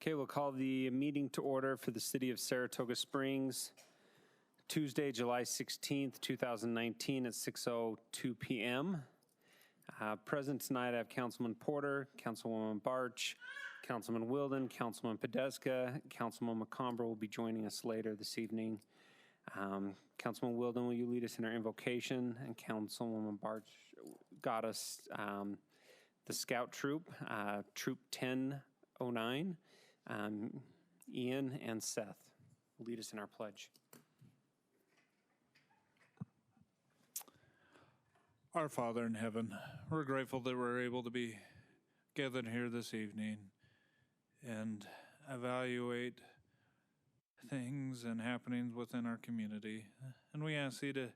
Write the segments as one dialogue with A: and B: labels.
A: Okay, we'll call the meeting to order for the City of Saratoga Springs, Tuesday, July 16th, 2019 at 6:02 p.m. Present tonight, I have Councilman Porter, Councilwoman Barch, Councilman Wilden, Councilman Podeska, Councilman McComber will be joining us later this evening. Councilman Wilden, will you lead us in our invocation? And Councilwoman Barch got us the Scout Troop, Troop 1009. Ian and Seth will lead us in our pledge.
B: Our Father in heaven, we're grateful that we're able to be gathered here this evening and evaluate things and happenings within our community. And we ask Thee to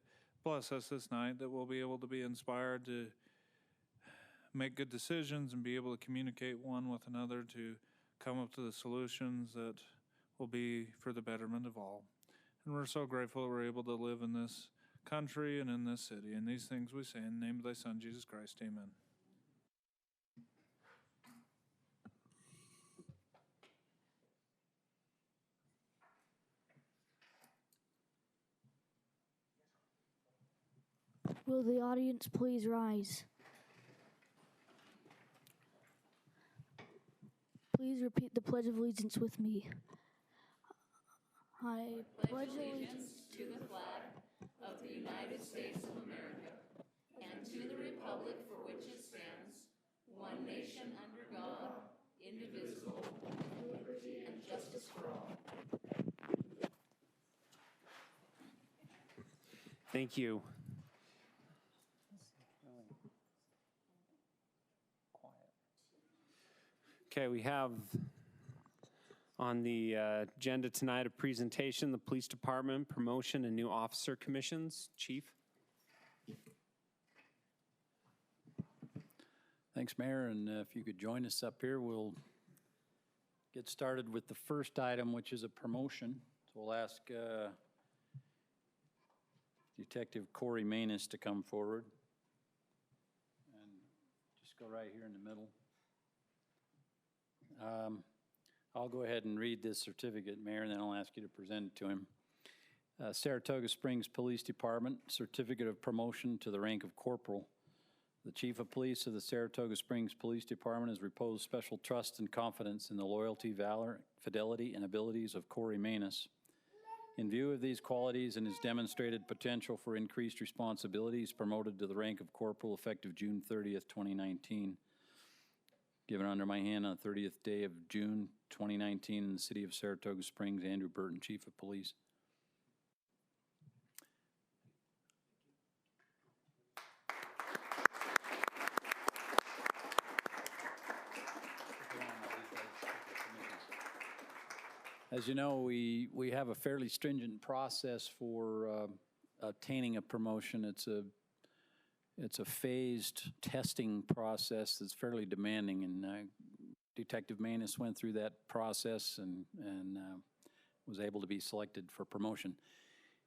B: bless us this night, that we'll be able to be inspired to make good decisions and be able to communicate one with another to come up to the solutions that will be for the betterment of all. And we're so grateful that we're able to live in this country and in this city. And these things we say in the name of Thy Son, Jesus Christ. Amen.
C: Will the audience please rise? Please repeat the Pledge of Allegiance with me. I pledge allegiance
D: to the flag of the United States of America and to the republic for which it stands, one nation under God, indivisible, with liberty and justice for all.
A: Thank you. Okay, we have on the agenda tonight a presentation, the Police Department promotion and new officer commissions. Chief.
E: Thanks, Mayor, and if you could join us up here, we'll get started with the first item, which is a promotion. So we'll ask Detective Corey Manus to come forward and just go right here in the middle. I'll go ahead and read this certificate, Mayor, and then I'll ask you to present it to him. Saratoga Springs Police Department, Certificate of Promotion to the rank of Corporal. The Chief of Police of the Saratoga Springs Police Department has reposed special trust and confidence in the loyalty, valor, fidelity, and abilities of Corey Manus. In view of these qualities and his demonstrated potential for increased responsibility, he's promoted to the rank of Corporal effective June 30th, 2019. Given under my hand on the 30th day of June 2019 in the city of Saratoga Springs, Andrew Burton, Chief of Police. As you know, we have a fairly stringent process for obtaining a promotion. It's a phased testing process that's fairly demanding, and Detective Manus went through that process and was able to be selected for promotion.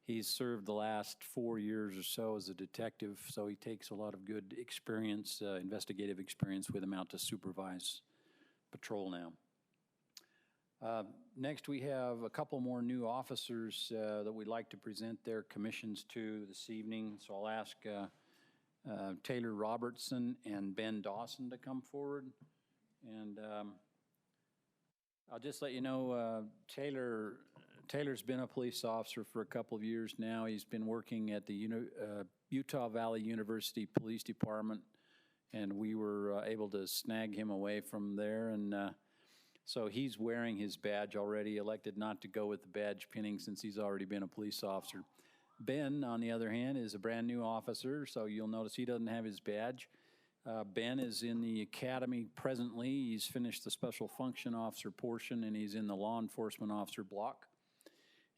E: He's served the last 4 years or so as a detective, so he takes a lot of good experience, investigative experience with him out to supervise patrol now. Next, we have a couple more new officers that we'd like to present their commissions to this evening, so I'll ask Taylor Robertson and Ben Dawson to come forward. And I'll just let you know, Taylor's been a police officer for a couple of years now. He's been working at the Utah Valley University Police Department, and we were able to snag him away from there. And so he's wearing his badge already, elected not to go with the badge pinning since he's already been a police officer. Ben, on the other hand, is a brand new officer, so you'll notice he doesn't have his badge. Ben is in the academy presently. He's finished the special function officer portion, and he's in the law enforcement officer block.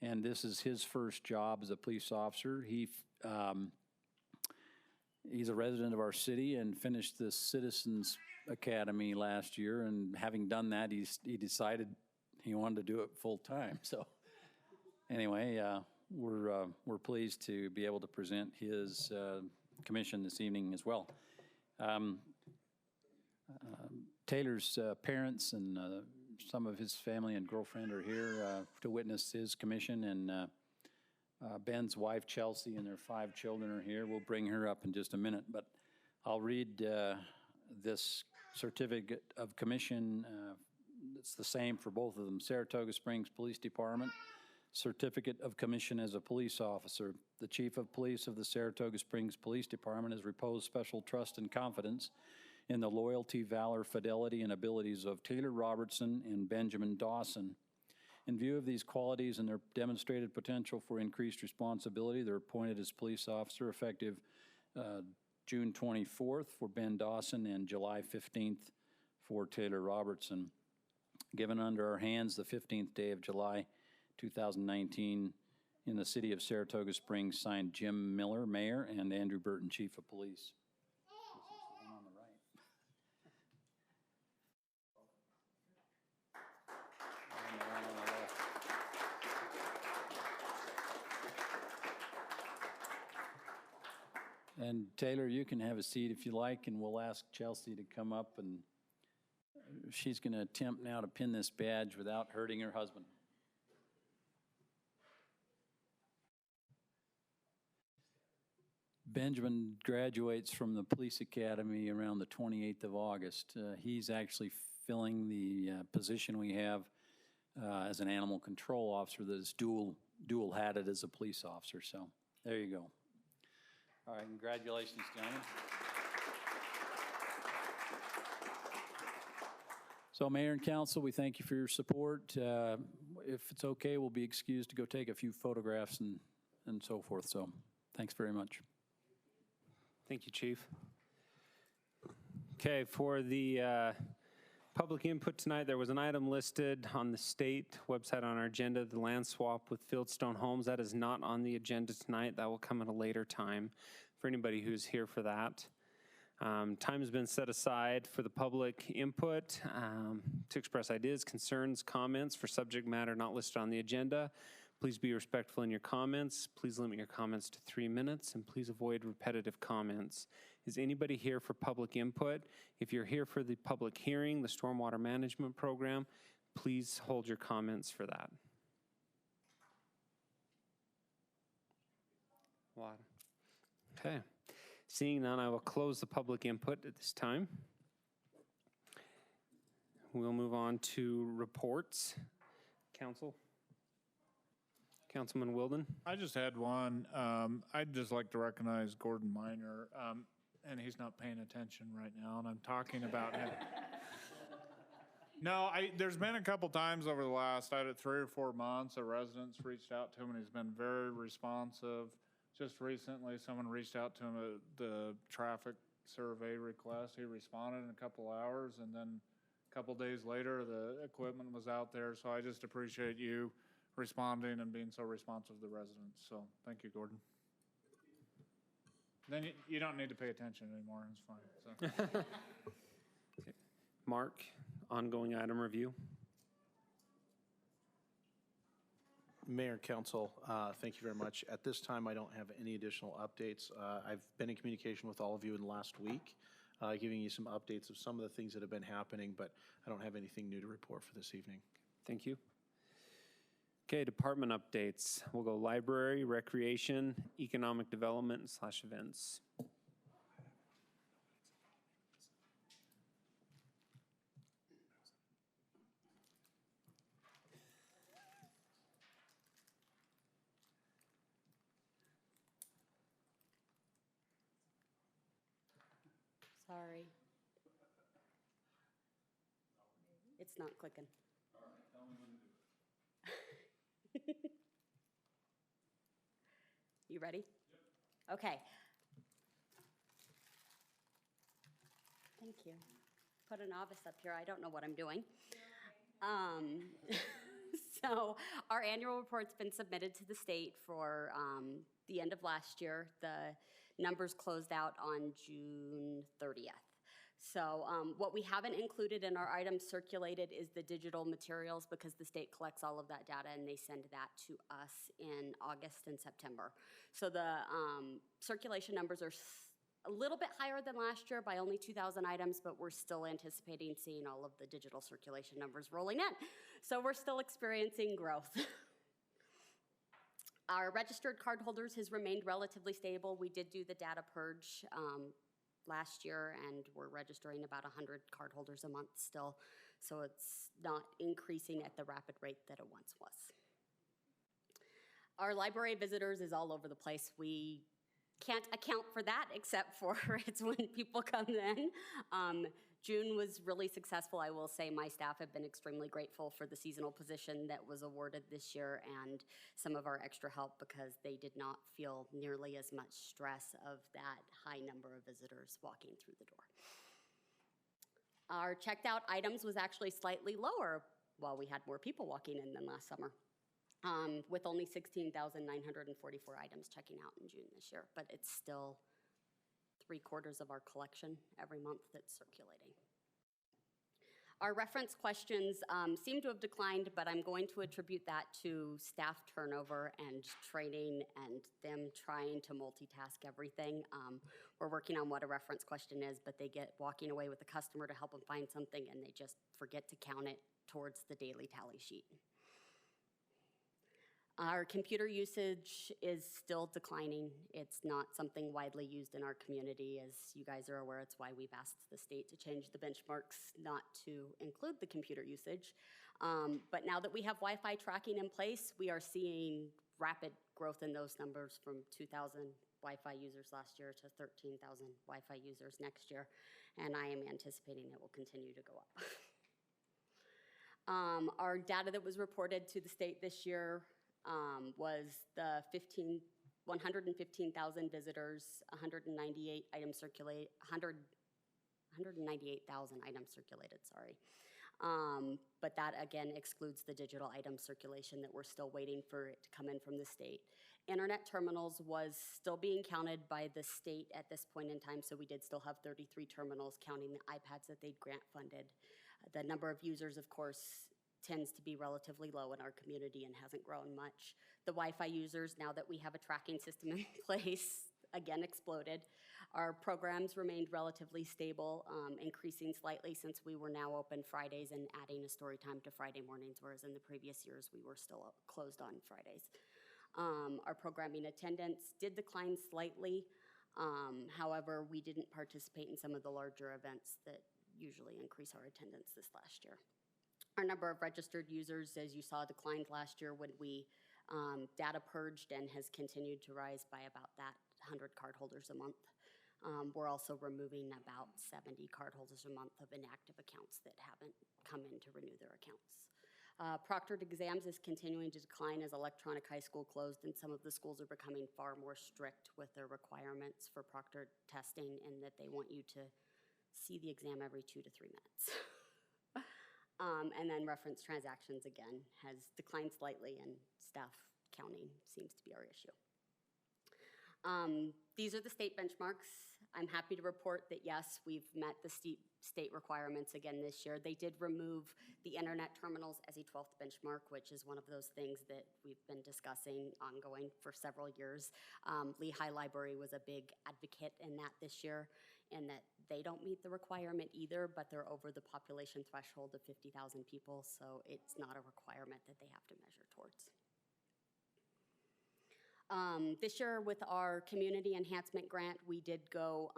E: And this is his first job as a police officer. He's a resident of our city and finished the Citizens Academy last year, and having done that, he decided he wanted to do it full time. So anyway, we're pleased to be able to present his commission this evening as well. Taylor's parents and some of his family and girlfriend are here to witness his commission, and Ben's wife, Chelsea, and their 5 children are here. We'll bring her up in just a minute, but I'll read this certificate of commission. It's the same for both of them. Saratoga Springs Police Department, certificate of commission as a police officer. The Chief of Police of the Saratoga Springs Police Department has reposed special trust and confidence in the loyalty, valor, fidelity, and abilities of Taylor Robertson and Benjamin Dawson. In view of these qualities and their demonstrated potential for increased responsibility, they're appointed as police officer effective June 24th for Ben Dawson and July 15th for Taylor Robertson. Given under our hands the 15th day of July 2019 in the city of Saratoga Springs, signed Jim Miller, Mayor, and Andrew Burton, Chief of Police. This is the one on the right. And the one on the left. And Taylor, you can have a seat if you like, and we'll ask Chelsea to come up, and she's going to attempt now to pin this badge without hurting her husband. Benjamin graduates from the police academy around the 28th of August. He's actually filling the position we have as an animal control officer that is dual-hatted as a police officer. So there you go. All right, congratulations, gentlemen. So Mayor and Council, we thank you for your support. If it's okay, we'll be excused to go take a few photographs and so forth. So thanks very much.
A: Thank you, Chief. Okay, for the public input tonight, there was an item listed on the state website on our agenda, the land swap with Fieldstone Homes. That is not on the agenda tonight. That will come at a later time for anybody who's here for that. Time has been set aside for the public input to express ideas, concerns, comments for subject matter not listed on the agenda. Please be respectful in your comments. Please limit your comments to 3 minutes, and please avoid repetitive comments. Is anybody here for public input? If you're here for the public hearing, the Stormwater Management Program, please hold your comments for that. Okay. Seeing none, I will close the public input at this time. We'll move on to reports. Council. Councilman Wilden.
B: I just had one. I'd just like to recognize Gordon Miner, and he's not paying attention right now, and I'm talking about him. No, there's been a couple times over the last 3 or 4 months, a resident's reached out to him, and he's been very responsive. Just recently, someone reached out to him at the traffic survey request. He responded in a couple hours, and then a couple days later, the equipment was out there. So I just appreciate you responding and being so responsive to the residents. So thank you, Gordon. Then you don't need to pay attention anymore. It's fine. So.
A: Okay. Mark, ongoing item review.
F: Mayor and Council, thank you very much. At this time, I don't have any additional updates. I've been in communication with all of you in the last week, giving you some updates of some of the things that have been happening, but I don't have anything new to report for this evening.
A: Thank you. Okay, department updates. We'll go library, recreation, economic development / events.
G: Sorry. It's not clicking. You ready? Yep. Okay. Thank you. Put a novice up here. I don't know what I'm doing. So our annual report's been submitted to the state for the end of last year. The numbers closed out on June 30th. So what we haven't included in our items circulated is the digital materials, because the state collects all of that data and they send that to us in August and September. So the circulation numbers are a little bit higher than last year by only 2,000 items, but we're still anticipating seeing all of the digital circulation numbers rolling in. So we're still experiencing growth. Our registered cardholders has remained relatively stable. We did do the data purge last year, and we're registering about 100 cardholders a month still. So it's not increasing at the rapid rate that it once was. Our library visitors is all over the place. We can't account for that except for it's when people come in. June was really successful. I will say my staff have been extremely grateful for the seasonal position that was awarded this year and some of our extra help because they did not feel nearly as much stress of that high number of visitors walking through the door. Our checked out items was actually slightly lower while we had more people walking in than last summer. With only 16,944 items checking out in June this year, but it's still 3/4 of our collection every month that's circulating. Our reference questions seem to have declined, but I'm going to attribute that to staff turnover and training and them trying to multitask everything. We're working on what a reference question is, but they get walking away with the customer to help them find something and they just forget to count it towards the daily tally sheet. Our computer usage is still declining. It's not something widely used in our community. As you guys are aware, it's why we've asked the state to change the benchmarks not to include the computer usage. But now that we have Wi-Fi tracking in place, we are seeing rapid growth in those numbers from 2,000 Wi-Fi users last year to 13,000 Wi-Fi users next year, and I am anticipating it will continue to go up. Our data that was reported to the state this year was the 115,000 visitors, 198 items circulate, 198,000 items circulated, sorry. But that again excludes the digital item circulation that we're still waiting for it to come in from the state. Internet terminals was still being counted by the state at this point in time, so we did still have 33 terminals counting the iPads that they'd grant funded. The number of users, of course, tends to be relatively low in our community and hasn't grown much. The Wi-Fi users, now that we have a tracking system in place, again exploded. Our programs remained relatively stable, increasing slightly since we were now open Fridays and adding a story time to Friday mornings, whereas in the previous years we were still closed on Fridays. Our programming attendance did decline slightly. However, we didn't participate in some of the larger events that usually increase our attendance this last year. Our number of registered users, as you saw, declined last year when we data purged and has continued to rise by about that 100 cardholders a month. We're also removing about 70 cardholders a month of inactive accounts that haven't come in to renew their accounts. Proctored exams is continuing to decline as electronic high school closed, and some of the schools are becoming far more strict with their requirements for proctored testing in that they want you to see the exam every 2 to 3 minutes. And then reference transactions, again, has declined slightly, and staff counting seems to be our issue. These are the state benchmarks. I'm happy to report that, yes, we've met the state requirements again this year. They did remove the internet terminals as a 12th benchmark, which is one of those things that we've been discussing ongoing for several years. Lehigh Library was a big advocate in that this year, in that they don't meet the requirement either, but they're over the population threshold of 50,000 people, so it's not a requirement that they have to measure towards. This year with our community enhancement grant, we did go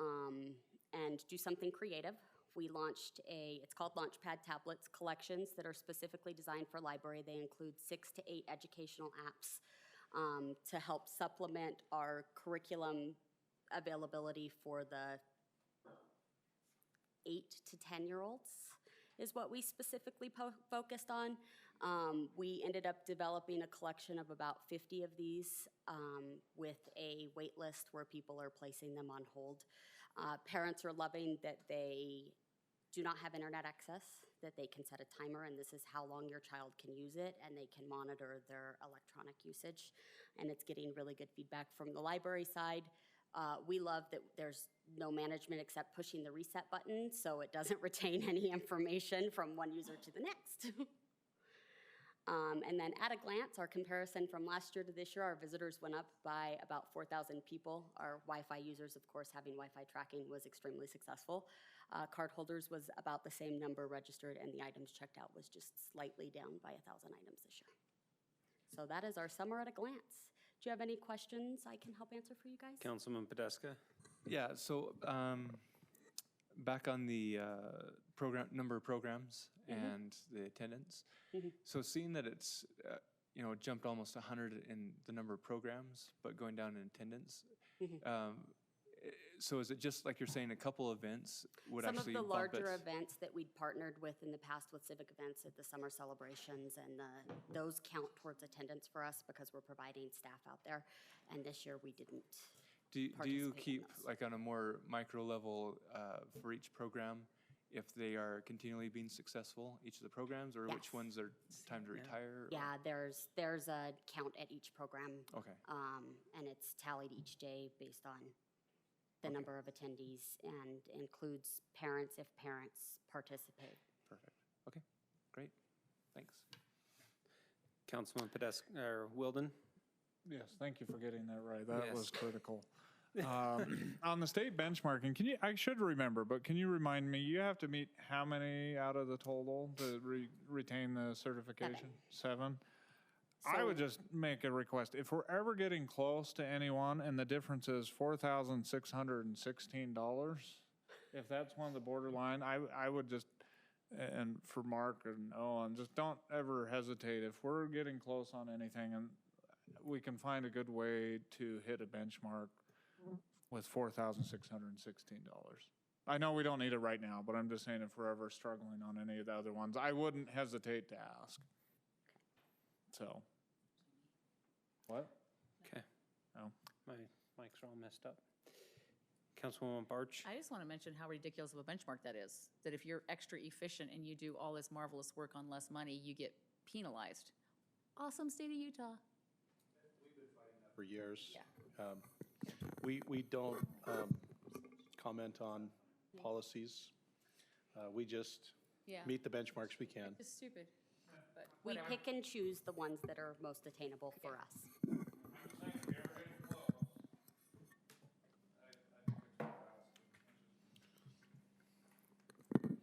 G: and do something creative. We launched it's called Launchpad Tablets collections that are specifically designed for library. They include 6 to 8 educational apps to help supplement our curriculum availability for the 8 to 10-year-olds is what we specifically focused on. We ended up developing a collection of about 50 of these with a wait list where people are placing them on hold. Parents are loving that they do not have internet access, that they can set a timer, and this is how long your child can use it, and they can monitor their electronic usage. And it's getting really good feedback from the library side. We love that there's no management except pushing the reset button, so it doesn't retain any information from one user to the next. And then at a glance, our comparison from last year to this year, our visitors went up by about 4,000 people. Our Wi-Fi users, of course, having Wi-Fi tracking was extremely successful. Cardholders was about the same number registered, and the items checked out was just slightly down by 1,000 items this year. So that is our summer at a glance. Do you have any questions I can help answer for you guys?
A: Councilman Podeska?
H: Yeah, so back on the program number of programs and the attendance. So seeing that it's jumped almost 100 in the number of programs, but going down in attendance. So is it just like you're saying, a couple events would
G: Some of
H: actually
G: the
H: bump
G: larger
H: it?
G: events that we'd partnered with in the past with civic events at the summer celebrations, and those count towards attendance for us because we're providing staff out there. And this year we didn't.
H: Do you
G: participate in
H: keep
G: those.
H: like on a more micro level for each program, if they are continually being successful, each of the programs, or which
G: Yes.
H: ones are time to retire? or-
G: Yeah, there's a count at each program.
H: Okay.
G: And it's tallied each day based on the number of attendees and includes parents if parents participate.
H: Perfect. Okay, great. Thanks.
A: Councilman Podeska, or Wilden?
B: Yes, thank you for getting that right. That
A: Yes.
B: was critical. On the state benchmarking, I should remember, but can you remind me, you have to meet how many out of the total to retain the certification? Seven? I would just make a request. If we're ever getting close to anyone and the difference is $4,616, if that's one of the borderline, I would just, and for Mark and Owen, just don't ever hesitate. If we're getting close on anything and we can find a good way to hit a benchmark with $4,616. I know we don't need it right now, but I'm just saying if we're ever struggling on any of the other ones, I wouldn't hesitate to ask. So. What?
A: Okay.
B: No.
A: My mics are all messed up. Councilwoman Barch?
I: I just want to mention how ridiculous of a benchmark that is. That if you're extra efficient and you do all this marvelous work on less money, you get penalized. Awesome state of Utah.
F: For years.
I: Yeah.
F: We don't comment on policies. We just
I: Yeah.
F: meet the benchmarks we can.
I: It's stupid, but
G: We
I: whatever.
G: pick and choose the ones that are most attainable for us.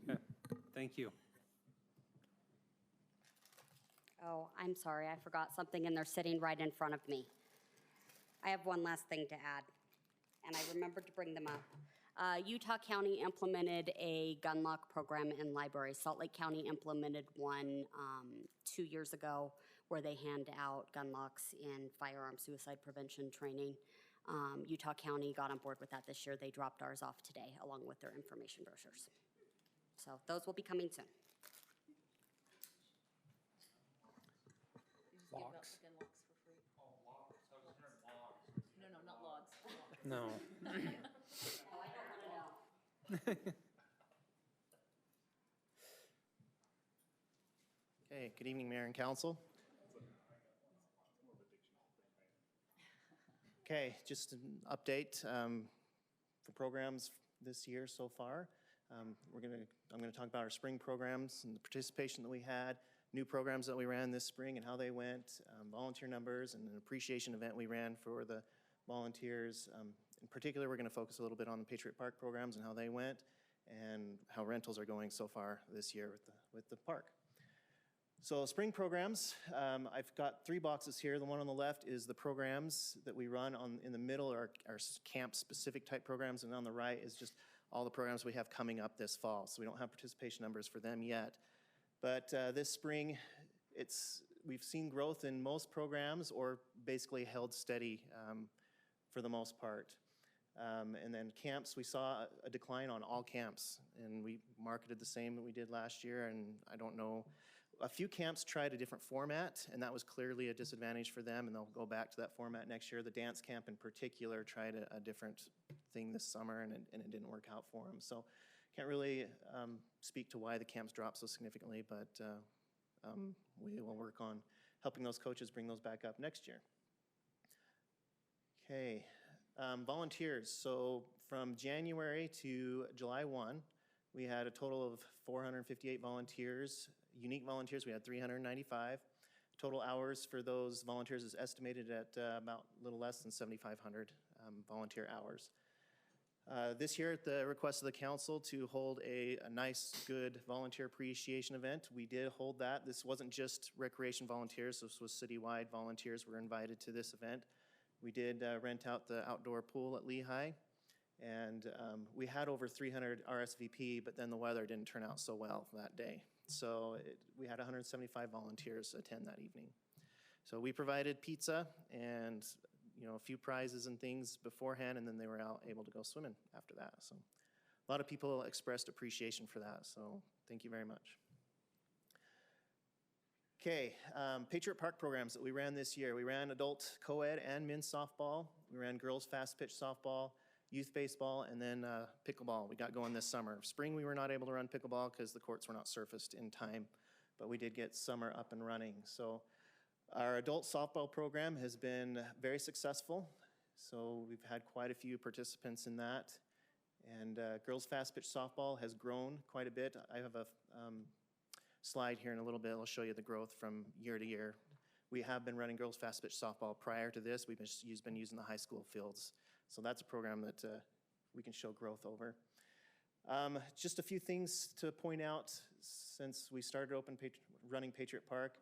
A: Okay. Thank you.
G: Oh, I'm sorry, I forgot something, and they're sitting right in front of me. I have one last thing to add, and I remembered to bring them up. Utah County implemented a gun lock program in libraries. Salt Lake County implemented one 2 years ago where they hand out gun locks in firearm suicide prevention training. Utah County got on board with that this year. They dropped ours off today along with their information brochures. So those will be coming soon.
I: You just give out
A: Logs.
I: gun locks for free. Oh, logs. I was hearing logs. No, no, not logs.
A: No.
J: Okay, good evening, Mayor and Council. Okay, just an update for programs this year so far. I'm gonna talk about our spring programs and the participation that we had, new programs that we ran this spring and how they went, volunteer numbers, and an appreciation event we ran for the volunteers. In particular, we're gonna focus a little bit on the Patriot Park programs and how they went, and how rentals are going so far this year with the park. So spring programs, I've got 3 boxes here. The one on the left is the programs that we run in the middle are our camp-specific type programs, and on the right is just all the programs we have coming up this fall. So we don't have participation numbers for them yet. But this spring, we've seen growth in most programs or basically held steady for the most part. And then camps, we saw a decline on all camps, and we marketed the same that we did last year, and I don't know. A few camps tried a different format, and that was clearly a disadvantage for them, and they'll go back to that format next year. The dance camp in particular tried a different thing this summer, and it didn't work out for them. So can't really speak to why the camps dropped so significantly, but we will work on helping those coaches bring those back up next year. Okay, volunteers. So from January to July 1, we had a total of 458 volunteers. Unique volunteers, we had 395. Total hours for those volunteers is estimated at about a little less than 7,500 volunteer hours. This year, at the request of the council to hold a nice, good volunteer appreciation event, we did hold that. This wasn't just recreation volunteers, this was citywide volunteers were invited to this event. We did rent out the outdoor pool at Lehigh, and we had over 300 RSVP, but then the weather didn't turn out so well that day. So we had 175 volunteers attend that evening. So we provided pizza and a few prizes and things beforehand, and then they were out able to go swimming after that. So a lot of people expressed appreciation for that, so thank you very much. Okay, Patriot Park programs that we ran this year. We ran adult co-ed and men's softball. We ran girls fast pitch softball, youth baseball, and then pickleball we got going this summer. Spring, we were not able to run pickleball because the courts were not surfaced in time, but we did get summer up and running. So our adult softball program has been very successful. So we've had quite a few participants in that. And girls fast pitch softball has grown quite a bit. I have a slide here in a little bit. I'll show you the growth from year to year. We have been running girls fast pitch softball prior to this. We've been using the high school fields. So that's a program that we can show growth over. Just a few things to point out since we started running Patriot Park.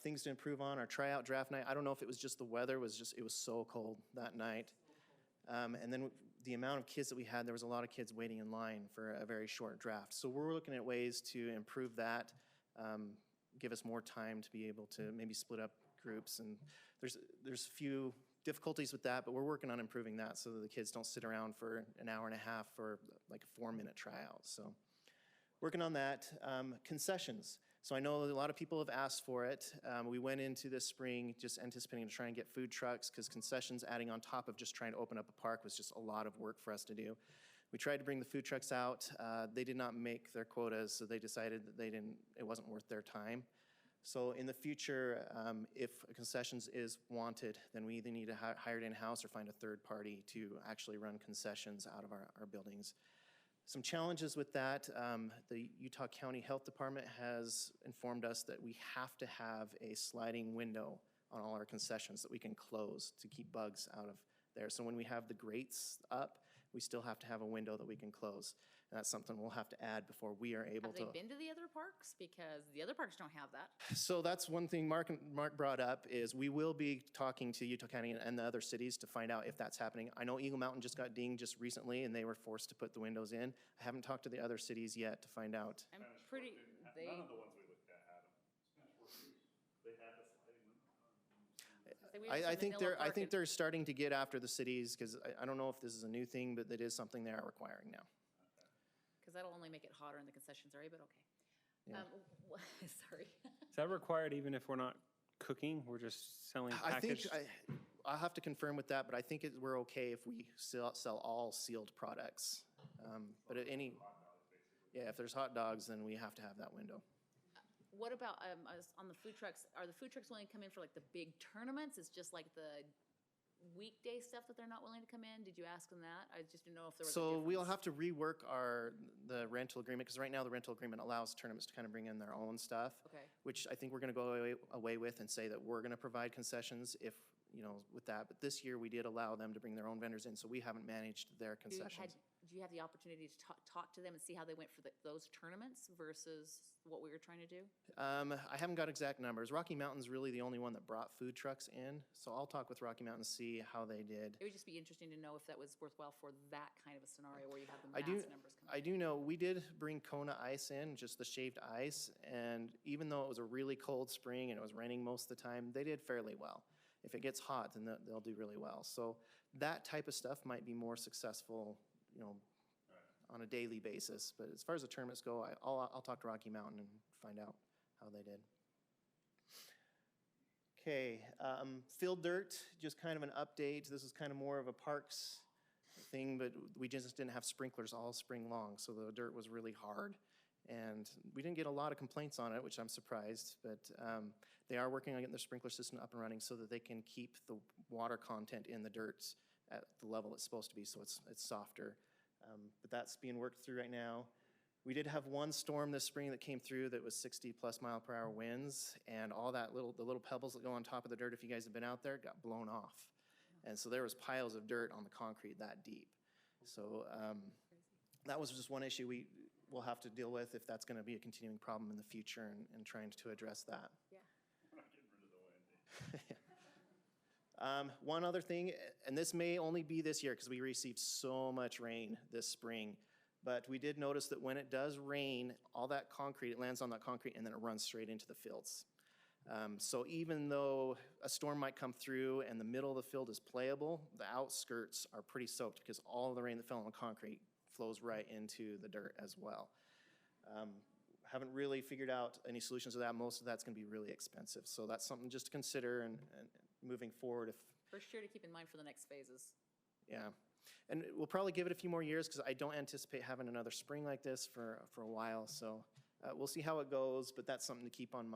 J: Things to improve on our tryout draft night. I don't know if it was just the weather, it was so cold that night. And then the amount of kids that we had, there was a lot of kids waiting in line for a very short draft. So we're looking at ways to improve that, give us more time to be able to maybe split up groups. And there's a few difficulties with that, but we're working on improving that so that the kids don't sit around for an hour and a half for like a 4-minute tryout. So working on that. Concessions. So I know a lot of people have asked for it. We went into this spring just anticipating to try and get food trucks because concessions adding on top of just trying to open up a park was just a lot of work for us to do. We tried to bring the food trucks out. They did not make their quotas, so they decided that it wasn't worth their time. So in the future, if concessions is wanted, then we either need to hire it in-house or find a third party to actually run concessions out of our buildings. Some challenges with that, the Utah County Health Department has informed us that we have to have a sliding window on all our concessions that we can close to keep bugs out of there. So when we have the grates up, we still have to have a window that we can close. And that's something we'll have to add before we are able to.
I: Have they been to the other parks? Because the other parks don't have that.
J: So that's one thing Mark brought up is we will be talking to Utah County and the other cities to find out if that's happening. I know Eagle Mountain just got dinged just recently and they were forced to put the windows in. I haven't talked to the other cities yet to find out.
I: I'm pretty, they,
K: None of the ones we looked at had them. They had a sliding window.
J: I think they're starting to get after the cities because I don't know if this is a new thing, but it is something they are requiring now.
I: because that'll only make it hotter in the concessions area, but okay.
J: Yeah.
I: Sorry.
A: Is that required even if we're not cooking? We're just selling packaged?
J: I'll have to confirm with that, but I think we're okay if we sell all sealed products. But at any, yeah, if there's hot dogs, then we have to have that window.
I: What about on the food trucks? Are the food trucks willing to come in for like the big tournaments? It's just like the weekday stuff that they're not willing to come in? Did you ask them that? I just didn't know if there was a
J: So we'll
I: difference.
J: have to rework the rental agreement, because right now the rental agreement allows tournaments to kind of bring in their own stuff.
I: Okay.
J: Which I think we're going to go away with and say that we're going to provide concessions if, with that. But this year we did allow them to bring their own vendors in, so we haven't managed their concessions.
I: Do you have the opportunity to talk to them and see how they went for those tournaments versus what we were trying to do?
J: I haven't got exact numbers. Rocky Mountain's really the only one that brought food trucks in, so I'll talk with Rocky Mountain and see how they did.
I: It would just be interesting to know if that was worthwhile for that kind of a scenario where you have the mass numbers coming.
J: I do know we did bring Kona ice in, just the shaved ice, and even though it was a really cold spring and it was raining most of the time, they did fairly well. If it gets hot, then they'll do really well. So that type of stuff might be more successful, on a daily basis. But as far as the tournaments go, I'll talk to Rocky Mountain and find out how they did. Okay, field dirt, just kind of an update. This is kind of more of a parks thing, but we just didn't have sprinklers all spring long, so the dirt was really hard. And we didn't get a lot of complaints on it, which I'm surprised, but they are working on getting their sprinkler system up and running so that they can keep the water content in the dirt at the level it's supposed to be, so it's softer. But that's being worked through right now. We did have one storm this spring that came through that was 60+ mile per hour winds, and all that the little pebbles that go on top of the dirt, if you guys have been out there, got blown off. And so there was piles of dirt on the concrete that deep. So that was just one issue we'll have to deal with if that's going to be a continuing problem in the future, and trying to address that. One other thing, and this may only be this year because we received so much rain this spring, but we did notice that when it does rain, all that concrete, it lands on that concrete and then it runs straight into the fields. So even though a storm might come through and the middle of the field is playable, the outskirts are pretty soaked because all of the rain that fell on the concrete flows right into the dirt as well. Haven't really figured out any solutions to that. Most of that's going to be really expensive. So that's something just to consider and moving forward.
I: For sure to keep in mind for the next phases.
J: Yeah. And we'll probably give it a few more years because I don't anticipate having another spring like this for a while. So we'll see how it goes, but that's something to keep on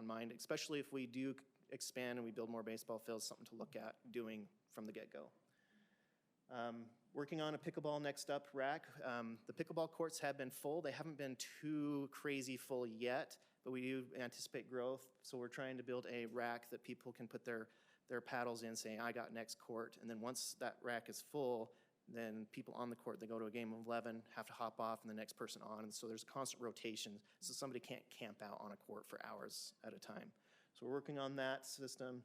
J: mind, especially if we do expand and we build more baseball fields, something to look at doing from the get-go. Working on a pickleball next up rack. The pickleball courts have been full. They haven't been too crazy full yet, but we do anticipate growth. So we're trying to build a rack that people can put their paddles in, saying, I got next court. And then once that rack is full, then people on the court, they go to a game of 11, have to hop off, and the next person on. And so there's constant rotation, so somebody can't camp out on a court for hours at a time. So we're working on that system.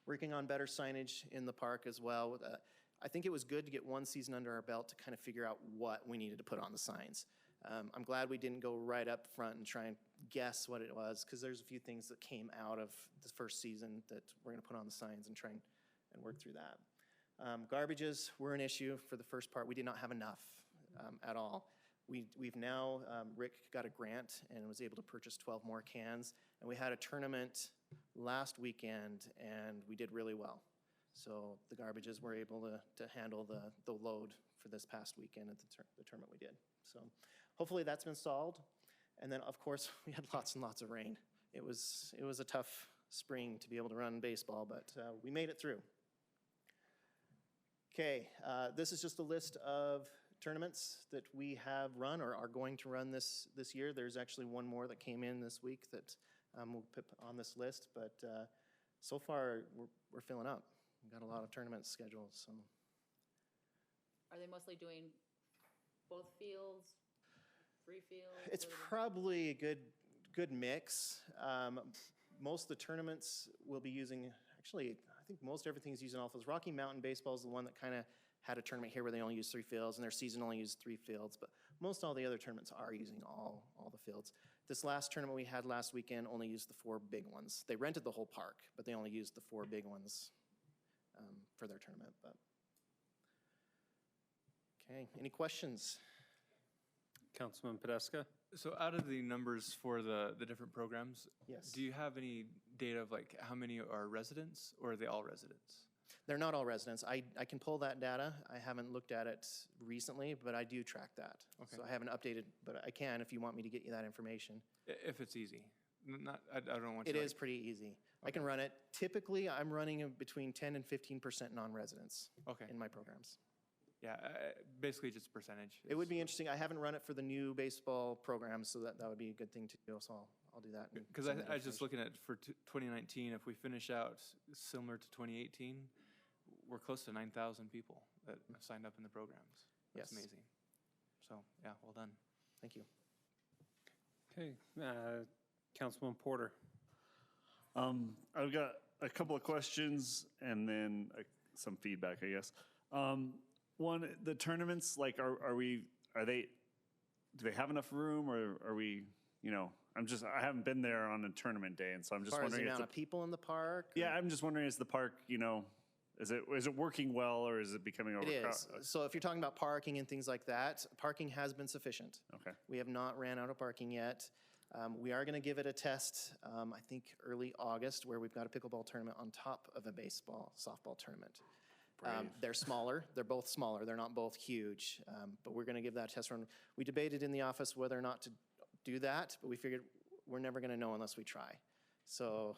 J: Working on better signage in the park as well. I think it was good to get one season under our belt to kind of figure out what we needed to put on the signs. I'm glad we didn't go right up front and try and guess what it was, because there's a few things that came out of the first season that we're going to put on the signs and try and work through that. Garbages were an issue for the first part. We did not have enough at all. We've now, Rick got a grant and was able to purchase 12 more cans, and we had a tournament last weekend, and we did really well. So the garbages were able to handle the load for this past weekend at the tournament we did. So hopefully that's been solved. And then, of course, we had lots and lots of rain. It was a tough spring to be able to run baseball, but we made it through. Okay, this is just a list of tournaments that we have run or are going to run this year. There's actually one more that came in this week that we'll put on this list, but so far we're filling up. We've got a lot of tournaments scheduled, so.
I: Are they mostly doing both fields, free fields?
J: It's probably a good mix. Most of the tournaments will be using, actually, I think most everything's using all fields. Rocky Mountain Baseball is the one that kind of had a tournament here where they only use 3 fields, and their season only used 3 fields, but most all the other tournaments are using all the fields. This last tournament we had last weekend only used the 4 big ones. They rented the whole park, but they only used the 4 big ones for their tournament. But okay, any questions?
A: Councilman Podesta?
H: So out of the numbers for the different programs,
J: Yes.
H: do you have any data of like how many are residents, or are they all residents?
J: They're not all residents. I can pull that data. I haven't looked at it recently, but I do track that.
H: Okay.
J: So I haven't updated, but I can if you want me to get you that information.
H: If it's easy. I don't want you
J: It
H: to
J: is pretty easy. I can run it. Typically, I'm running between 10 and 15% non-residents
H: Okay.
J: in my programs.
H: Yeah, basically just percentage.
J: It would be interesting. I haven't run it for the new baseball program, so that would be a good thing to do. So I'll do that. and
H: Because
J: send that
H: I was just
J: information.
H: looking at for 2019, if we finish out similar to 2018, we're close to 9,000 people that have signed up in the programs. That's
J: Yes.
H: amazing. So, yeah, well done.
J: Thank you.
A: Okay, Councilman Porter.
K: I've got a couple of questions and then some feedback, I guess. One, the tournaments, like, do they have enough room, or are we, I haven't been there on a tournament day, and so I'm just
J: As far as the
K: wondering
J: amount of people in the park?
K: yeah, I'm just wondering, is the park, is it working well, or is it becoming
J: It
K: overcrowded?
J: is. So if you're talking about parking and things like that, parking has been sufficient.
K: Okay.
J: We have not ran out of parking yet. We are going to give it a test, I think early August, where we've got a pickleball tournament on top of a softball tournament. They're smaller. They're both smaller. They're not both huge, but we're going to give that a test run. We debated in the office whether or not to do that, but we figured we're never going to know unless we try. So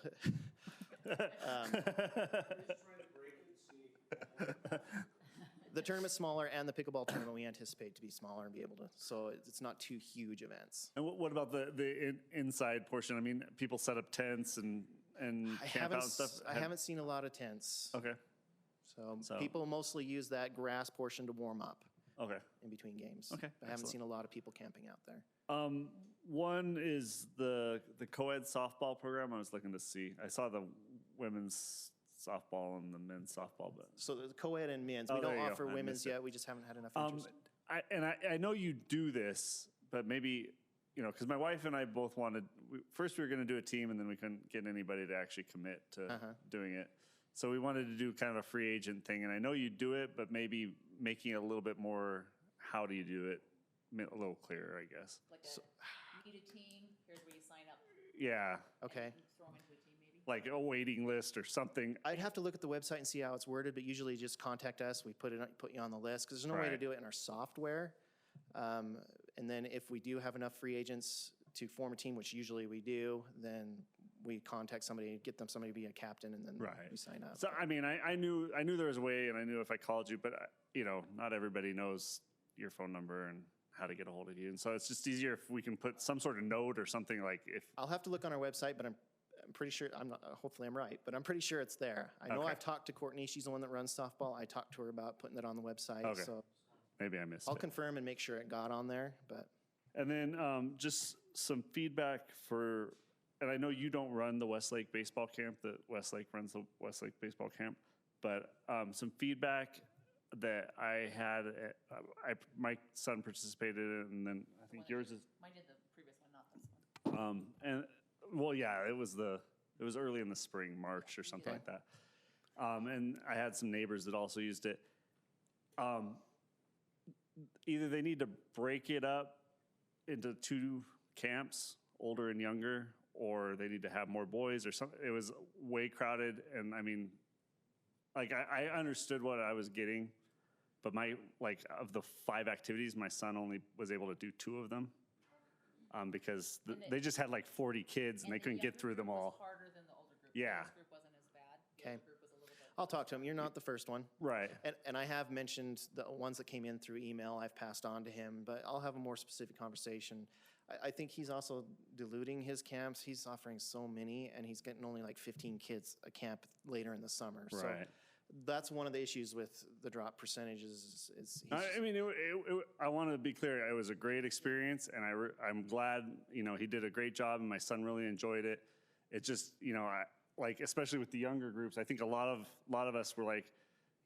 J: The tournament's smaller, and the pickleball tournament we anticipate to be smaller and be able to, so it's not two huge events.
K: And what about the inside portion? I mean, people set up tents and camp out and stuff?
J: I haven't seen a lot of tents.
K: Okay,
J: So people mostly use that grass portion to warm up
K: okay.
J: in between games.
K: Okay,
J: I haven't
K: excellent.
J: seen a lot of people camping out there.
K: One is the co-ed softball program I was looking to see. I saw the women's softball and the men's softball, but.
J: So the co-ed and men's,
K: Oh,
J: we
K: there
J: don't
K: you go.
J: offer
K: I
J: women's
K: missed it.
J: yet, we just haven't had enough interest.
K: I know you do this, but maybe, because my wife and I both wanted, first we were going to do a team and then we couldn't get anybody to actually commit to doing it. So we wanted to do kind of a free agent thing. And I know you do it, but maybe making it a little bit more, how do you do it, a little clearer, I guess.
I: Like need a team, here's where you sign up.
K: Yeah,
J: Okay.
I: Throw them into a team maybe.
K: like a waiting list or something.
J: I'd have to look at the website and see how it's worded, but usually just contact us. We put you on the list because there's no way to
K: Right.
J: do it in our software. And then if we do have enough free agents to form a team, which usually we do, then we contact somebody, get them somebody to be a captain, and then
K: Right.
J: we sign up.
K: So, I mean, I knew there was a way, and I knew if I called you, but, not everybody knows your phone number and how to get a hold of you. And so it's just easier if we can put some sort of note or something like if,
J: I'll have to look on our website, but I'm pretty sure, I'm not, hopefully I'm right, but I'm pretty sure it's there. I know
K: Okay.
J: I've talked to Courtney, she's the one that runs softball. I talked to her about putting it on the website,
K: Okay.
J: so
K: maybe I missed
J: I'll
K: it.
J: confirm and make sure it got on there, but.
K: And then just some feedback and I know you don't run the Westlake baseball camp, that Westlake runs the Westlake baseball camp, but some feedback that I had, my son participated in, and then I think yours is,
I: Mine did the previous one, not this one.
K: and, well, yeah, it was early in the spring, March or something like that. And I had some neighbors that also used it. Either they need to break it up into two camps, older and younger, or they need to have more boys or something. It was way crowded, and I mean, like, I understood what I was getting, but of the 5 activities, my son only was able to do 2 of them. Because they just had like 40 kids and they couldn't get through them all.
I: The younger group was harder than the older group.
K: Yeah.
I: The youngest group wasn't as bad. The
J: Okay.
I: older group was a little bit.
J: I'll talk to him. You're not the first one.
K: Right.
J: And I have mentioned the ones that came in through email, I've passed on to him, but I'll have a more specific conversation. I think he's also diluting his camps. He's offering so many, and he's getting only like 15 kids a camp later in the summer. So
K: Right.
J: that's one of the issues with the drop percentages is
K: I mean, I want to be clear. It was a great experience, and I'm glad, he did a great job, and my son really enjoyed it. It just, like, especially with the younger groups, I think a lot of us were like,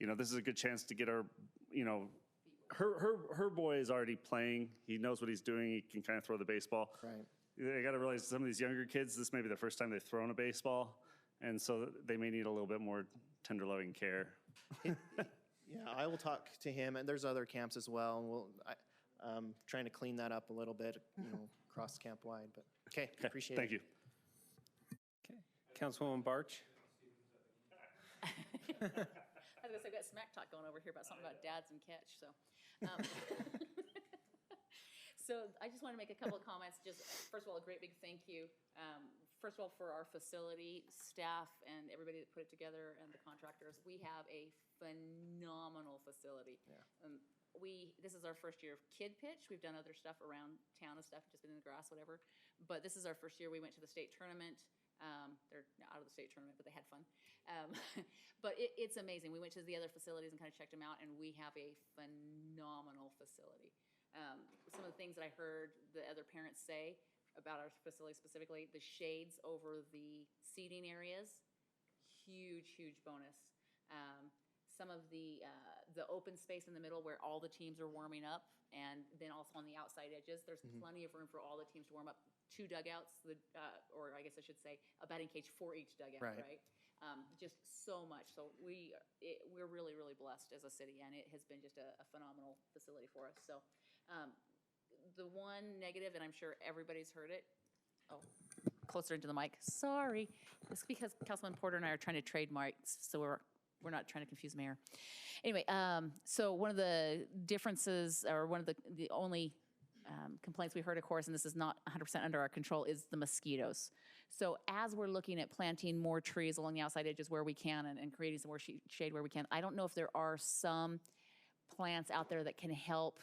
K: this is a good chance to get our, her boy is already playing. He knows what he's doing. He can kind of throw the baseball.
J: right.
K: They got to realize some of these younger kids, this may be the first time they've thrown a baseball, and so they may need a little bit more tender loving care.
J: Yeah, I will talk to him, and there's other camps as well, and I'm trying to clean that up a little bit, across camp wide, but, okay, appreciate it.
K: Thank you.
A: Okay. Councilwoman Barch?
I: I was gonna say, we got smack talk going over here about something about dads and catch, so. So I just want to make a couple of comments. Just, first of all, a great big thank you. First of all, for our facility staff and everybody that put it together and the contractors. We have a phenomenal facility.
J: Yeah.
I: This is our first year of Kid Pitch. We've done other stuff around town and stuff, just been in the grass, whatever. But this is our first year. We went to the state tournament. They're out of the state tournament, but they had fun. But it's amazing. We went to the other facilities and kind of checked them out, and we have a phenomenal facility. Some of the things that I heard the other parents say about our facility specifically, the shades over the seating areas, huge bonus. Some of the open space in the middle where all the teams are warming up, and then also on the outside edges, there's plenty of room for all the teams to warm up. 2 dugouts, or I guess I should say a batting cage for each dugout, right? Just so much. So we're really blessed as a city, and it has been just a phenomenal facility for us. So the one negative, and I'm sure everybody's heard it. Oh, closer into the mic. Sorry. It's because Councilman Porter and I are trying to trade mics, so we're not trying to confuse Mayor. Anyway, so one of the differences, or one of the only complaints we heard, of course, and this is not 100% under our control, is the mosquitoes. So as we're looking at planting more trees along the outside edges where we can and creating some more shade where we can, I don't know if there are some plants out there that can help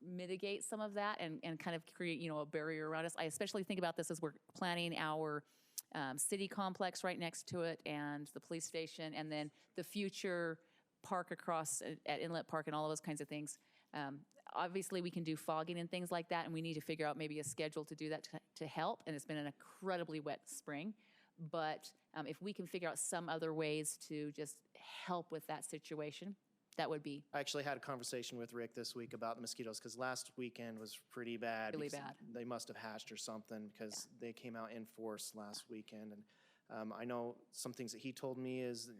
I: mitigate some of that and kind of create, a barrier around us. I especially think about this as we're planning our city complex right next to it and the police station, and then the future park across at Inlet Park and all of those kinds of things. Obviously, we can do fogging and things like that, and we need to figure out maybe a schedule to do that to help. And it's been an incredibly wet spring. But if we can figure out some other ways to just help with that situation, that would be
J: I actually had a conversation with Rick this week about the mosquitoes, because last weekend was pretty bad.
I: Really
J: because
I: bad.
J: They must have hatched or something, because they came out in force last weekend. And I know some things that he told me is,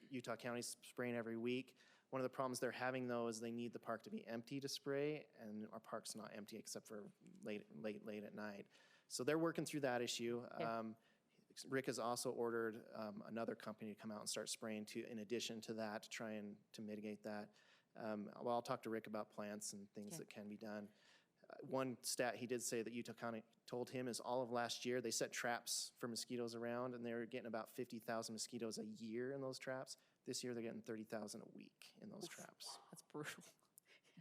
J: Utah County's spraying every week. One of the problems they're having, though, is they need the park to be empty to spray, and our park's not empty except for late at night. So they're working through that issue.
I: Okay.
J: Rick has also ordered another company to come out and start spraying in addition to that, to try and to mitigate that. Well, I'll talk to Rick about plants and things that can be done. One stat he did say that Utah County told him is all of last year they set traps for mosquitoes around, and they were getting about 50,000 mosquitoes a year in those traps. This year they're getting 30,000 a week in those traps.
I: That's brutal.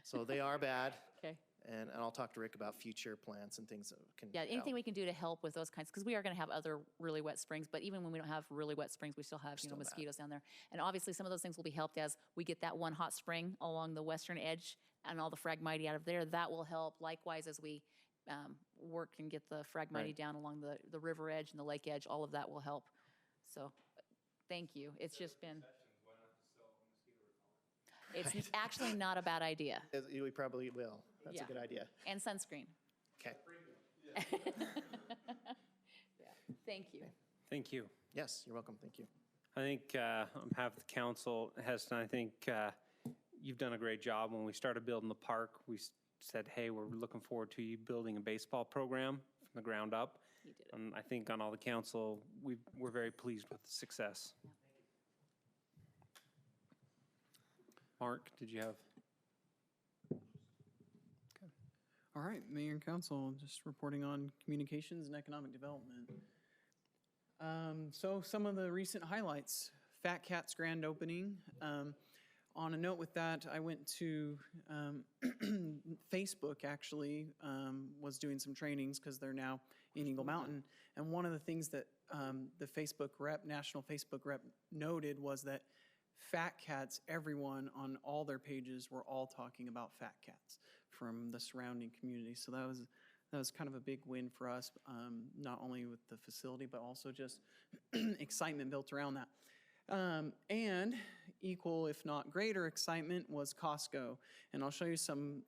J: So they are bad.
I: Okay.
J: And I'll talk to Rick about future plants and things that can
I: Yeah, anything
J: help.
I: we can do to help with those kinds, because we are going to have other really wet springs, but even when we don't have really wet springs, we still have,
J: Still bad.
I: mosquitoes down there. And obviously, some of those things will be helped as we get that one hot spring along the western edge and all the Phragmite out of there. That will help. Likewise, as we work and get the Phragmite
J: Right.
I: down along the river edge and the lake edge, all of that will help. So, thank you. It's just been. It's actually not a bad idea.
J: We probably will. That's
I: Yeah.
J: a good idea.
I: And sunscreen.
J: Okay.
I: Yeah. Thank you.
A: Thank you.
J: Yes, you're welcome. Thank you.
A: I think on behalf of the council, Heston, I think you've done a great job. When we started building the park, we said, hey, we're looking forward to you building a baseball program from the ground up.
I: You did it.
A: And I think on all the council, we're very pleased with the success. Mark, did you have?
L: All right, Mayor and Council, just reporting on communications and economic development. So some of the recent highlights, Fat Cat's grand opening. On a note with that, I went to Facebook actually, was doing some trainings because they're now in Eagle Mountain. And one of the things that the Facebook rep, national Facebook rep noted was that Fat Cats, everyone on all their pages were all talking about Fat Cats from the surrounding community. So that was kind of a big win for us, not only with the facility, but also just excitement built around that. And equal, if not greater excitement was Costco. And I'll show you some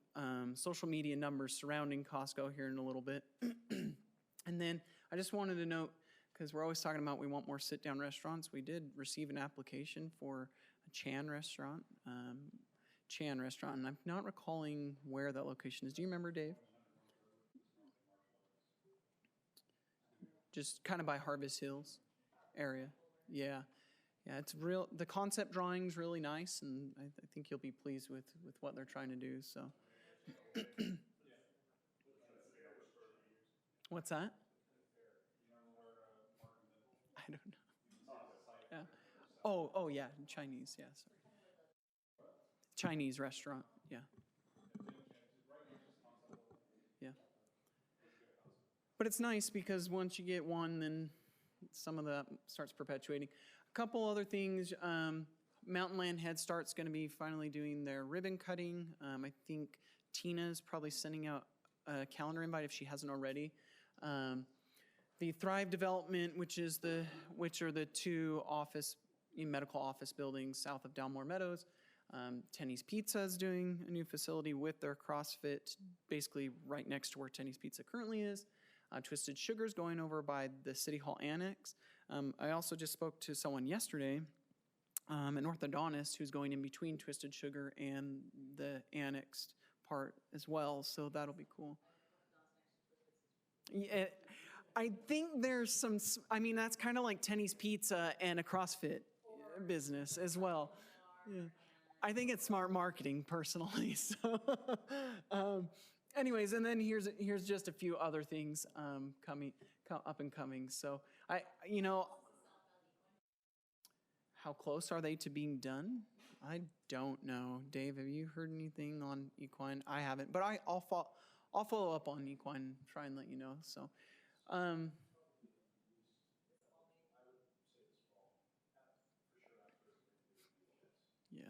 L: social media numbers surrounding Costco here in a little bit. And then I just wanted to note, because we're always talking about we want more sit-down restaurants, we did receive an application for a Chan restaurant, and I'm not recalling where that location is. Do you remember, Dave? Just kind of by Harvest Hills area. Yeah. Yeah, it's real. The concept drawing's really nice, and I think you'll be pleased with what they're trying to do. So, what's that? I don't know. Yeah. Oh yeah, Chinese. Yeah, sorry. Chinese restaurant. Yeah. Yeah. But it's nice because once you get one, then some of that starts perpetuating. A couple other things. Mountain Land Head Start's going to be finally doing their ribbon cutting. I think Tina's probably sending out a calendar invite if she hasn't already. The Thrive Development, which are the two medical office buildings south of Dalmore Meadows. Tenny's Pizza is doing a new facility with their CrossFit, basically right next to where Tenny's Pizza currently is. Twisted Sugar's going over by the City Hall Annex. I also just spoke to someone yesterday, an orthodontist who's going in between Twisted Sugar and the annexed part as well, so that'll be cool. Yeah, I think there's some, that's kind of like Tenny's Pizza and a CrossFit business as well. Yeah. I think it's smart marketing personally, so. Anyways, and then here's just a few other things up and coming. So how close are they to being done? I don't know. Dave, have you heard anything on equine? I haven't, but I'll follow up on equine, try and let you know. So, yeah.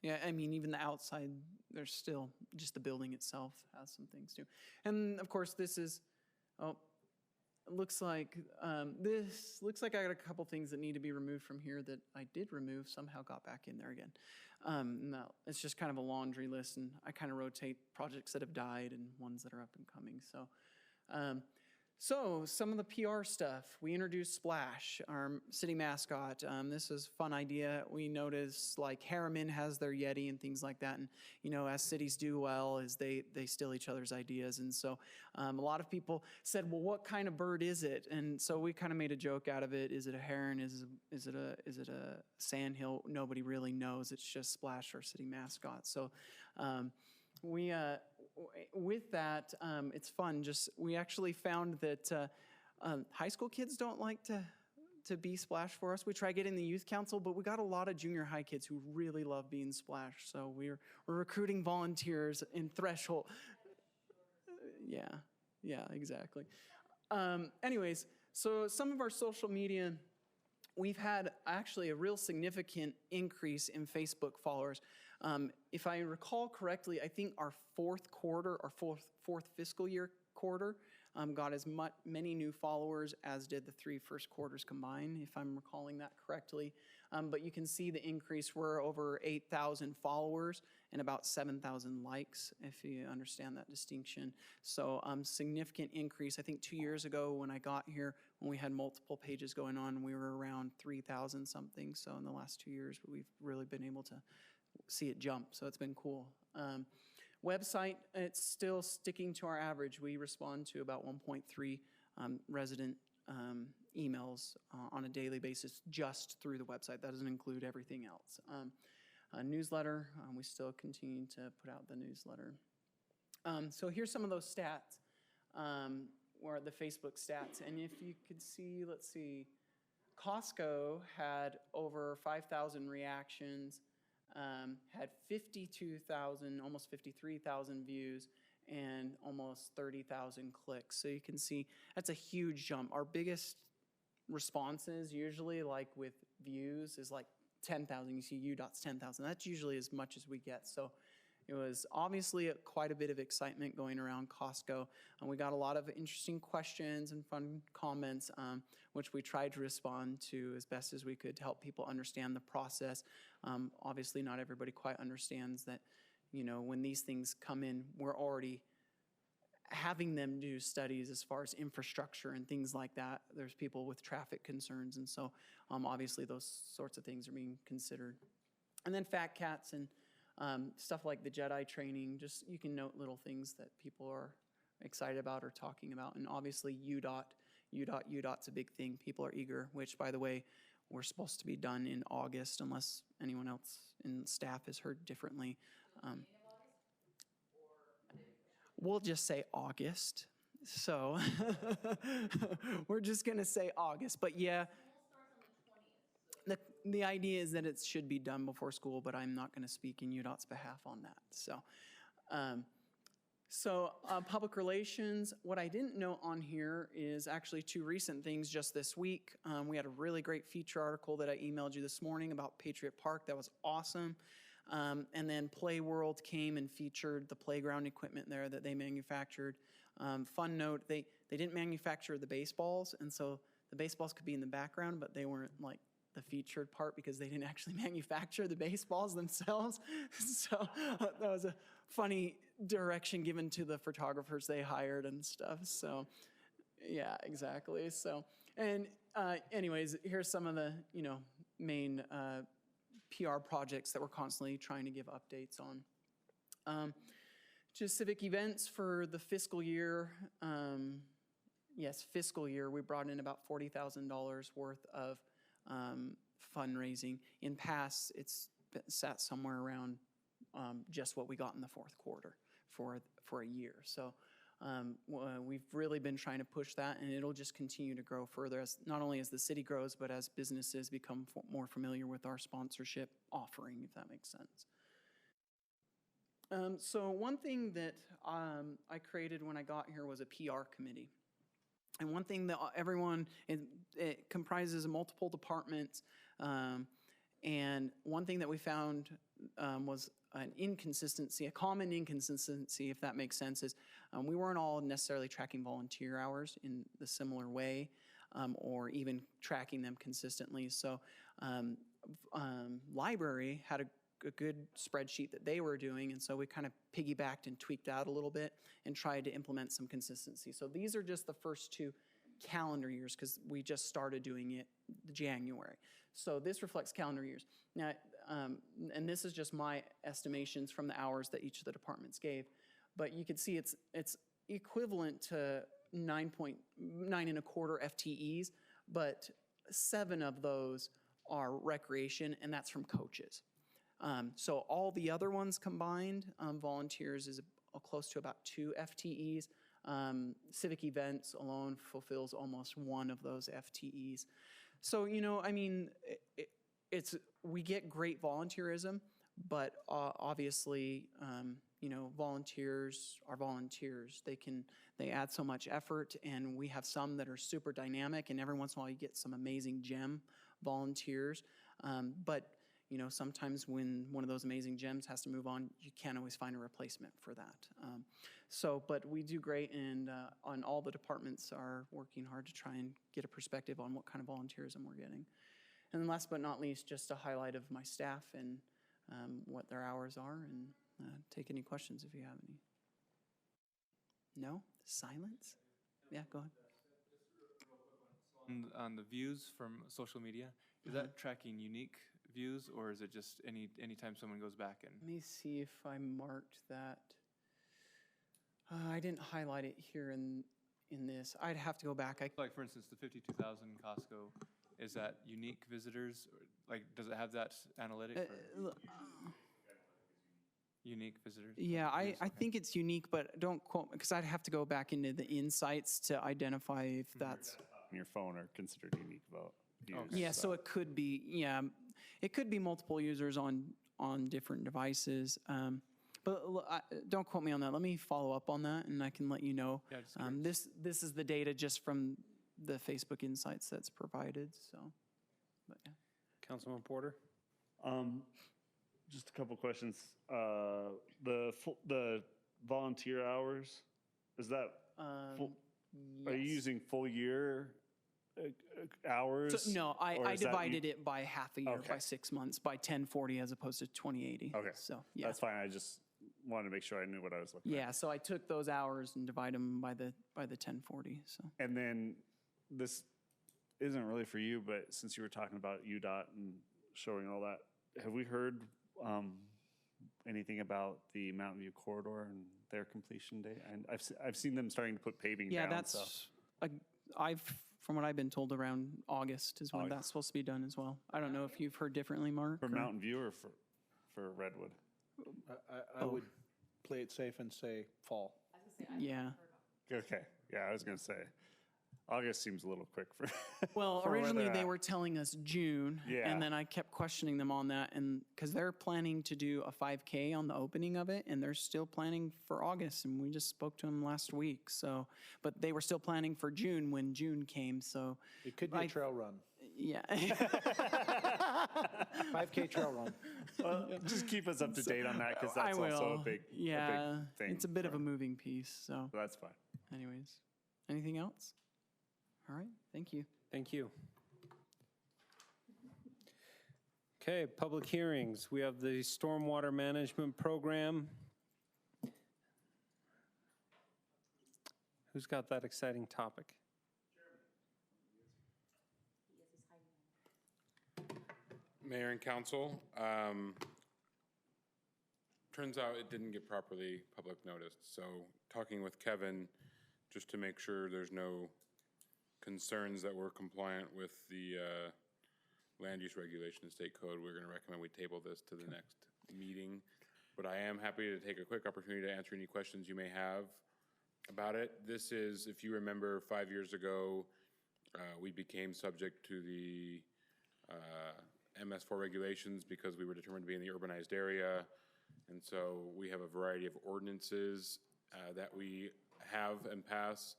L: Yeah, I mean, even the outside, there's still, just the building itself has some things too. And of course, this is, oh, it looks like, this looks like I got a couple things that need to be removed from here that I did remove, somehow got back in there again. No, it's just kind of a laundry list, and I kind of rotate projects that have died and ones that are up and coming. So some of the PR stuff, we introduced Splash, our city mascot. This is a fun idea. We noticed like Harriman has their Yeti and things like that. And, you know, as cities do well is they steal each other's ideas. And so a lot of people said, well, what kind of bird is it? And so we kind of made a joke out of it. Is it a heron? Is it a sandhill? Nobody really knows. It's just Splash, our city mascot. So with that, it's fun. We actually found that high school kids don't like to be Splash for us. We try getting the youth council, but we got a lot of junior high kids who really love being Splash. So we're recruiting volunteers in Threshold. Yeah, exactly. Anyways, so some of our social media, we've had actually a real significant increase in Facebook followers. If I recall correctly, I think our fourth fiscal year quarter got as many new followers as did the 3 first quarters combined, if I'm recalling that correctly. But you can see the increase. We're over 8,000 followers and about 7,000 likes, if you understand that distinction. So significant increase. I think 2 years ago when I got here, when we had multiple pages going on, we were around 3,000 something. So in the last 2 years, we've really been able to see it jump, so it's been cool. Website, it's still sticking to our average. We respond to about 1.3 resident emails on a daily basis just through the website. That doesn't include everything else. Newsletter, we still continue to put out the newsletter. So here's some of those stats, or the Facebook stats. And if you could see, let's see, Costco had over 5,000 reactions, had 52,000, almost 53,000 views, and almost 30,000 clicks. So you can see that's a huge jump. Our biggest responses usually, like with views, is like 10,000. You see UDOT's 10,000. That's usually as much as we get. So it was obviously quite a bit of excitement going around Costco. And we got a lot of interesting questions and fun comments, which we tried to respond to as best as we could to help people understand the process. Obviously, not everybody quite understands that, you know, when these things come in, we're already having them do studies as far as infrastructure and things like that. There's people with traffic concerns, and so obviously those sorts of things are being considered. And then fat cats and stuff like the Jedi training, just you can note little things that people are excited about or talking about. And obviously UDOT's a big thing. People are eager, which, by the way, we're supposed to be done in August unless anyone else in staff has heard differently. We'll just say August. So we're just going to say August. But yeah, the idea is that it should be done before school, but I'm not going to speak in UDOT's behalf on that. So public relations, what I didn't note on here is actually 2 recent things just this week. We had a really great feature article that I emailed you this morning about Patriot Park. That was awesome. And then Play World came and featured the playground equipment there that they manufactured. Fun note, they didn't manufacture the baseballs, and so the baseballs could be in the background, but they weren't like the featured part because they didn't actually manufacture the baseballs themselves. So that was a funny direction given to the photographers they hired and stuff. So yeah, exactly. So, and anyways, here's some of the, you know, main PR projects that we're constantly trying to give updates on. Just civic events for the fiscal year. Yes, fiscal year, we brought in about $40,000 worth of fundraising. In past, it's sat somewhere around just what we got in the fourth quarter for a year. So We've really been trying to push that, and it'll just continue to grow further as not only as the city grows, but as businesses become more familiar with our sponsorship offering, if that makes sense. So one thing that I created when I got here was a PR committee. And one thing that it comprises of multiple departments. And one thing that we found was an inconsistency, a common inconsistency, if that makes sense, is we weren't all necessarily tracking volunteer hours in the similar way or even tracking them consistently. So library had a good spreadsheet that they were doing, and so we kind of piggybacked and tweaked out a little bit and tried to implement some consistency. So these are just the first 2 calendar years because we just started doing it January. So this reflects calendar years. Now, and this is just my estimations from the hours that each of the departments gave, but you can see it's equivalent to 9.125 FTEs, but 7 of those are recreation, and that's from coaches. So all the other ones combined, volunteers is close to about 2 FTEs. Civic events alone fulfills almost 1 of those FTEs. So, you know, I mean, we get great volunteerism, but obviously, you know, volunteers are volunteers. They add so much effort, and we have some that are super dynamic, and every once in a while you get some amazing gem volunteers. But you know, sometimes when one of those amazing gems has to move on, you can't always find a replacement for that. But we do great, and on all the departments are working hard to try and get a perspective on what kind of volunteerism we're getting. And then last but not least, just a highlight of my staff and what their hours are, and take any questions if you have any. No? Silence? Yeah, go ahead.
H: On the views from social media, is that tracking unique views, or is it just anytime someone goes back and?
L: Let me see if I marked that. I didn't highlight it here in this. I'd have to go back.
H: Like, for instance, the 52,000 Costco, is that unique visitors? Or, like, does it have that analytic? Unique visitors?
L: Yeah, I think it's unique, but don't quote, because I'd have to go back into the insights to identify if that's.
K: On your phone are considered unique vote.
L: Yeah, so it could be, it could be multiple users on different devices. But don't quote me on that. Let me follow up on that, and I can let you know.
H: Yeah,
L: this is the data just from the Facebook Insights that's provided. So, but yeah.
A: Councilman Porter?
K: Just a couple questions. The volunteer hours, is that full, are you using full year hours?
L: So, no, I divided it by half a year, by 6 months, by 1040 as opposed to 2080.
K: Okay,
L: so yeah,
K: that's fine. I just wanted to make sure I knew what I was looking at.
L: Yeah, so I took those hours and divided them by the 1040. So.
K: And then this isn't really for you, but since you were talking about UDOT and showing all that, have we heard anything about the Mountain View corridor and their completion date? And I've seen them starting to put paving down.
L: Yeah, that's from what I've been told, around August is when that's supposed to be done as well. I don't know if you've heard differently, Mark.
K: For Mountain View or for Redwood?
F: I would play it safe and say fall.
L: Yeah.
K: Okay. Yeah, I was going to say. August seems a little quick for.
L: Well,
K: for
L: originally they were telling us June,
K: Yeah.
L: and then I kept questioning them on that, and because they're planning to do a 5K on the opening of it, and they're still planning for August, and we just spoke to them last week. So, but they were still planning for June when June came. So
F: it could be a trail run.
L: Yeah.
F: 5K trail run.
K: Well, just keep us up to date on that because that's also a big thing.
L: It's a bit of a moving piece. So
K: that's fine.
L: Anyways, anything else? All right, thank you.
A: Thank you. Okay, public hearings. We have the Stormwater Management Program. Who's got that exciting topic?
M: Mayor and council, turns out it didn't get properly public noticed. So talking with Kevin, just to make sure there's no concerns that we're compliant with the land use regulation and state code, we're going to recommend we table this to the next meeting. But I am happy to take a quick opportunity to answer any questions you may have about it. This is, if you remember, 5 years ago, we became subject to the MS4 regulations because we were determined to be in the urbanized area. And so we have a variety of ordinances that we have and pass.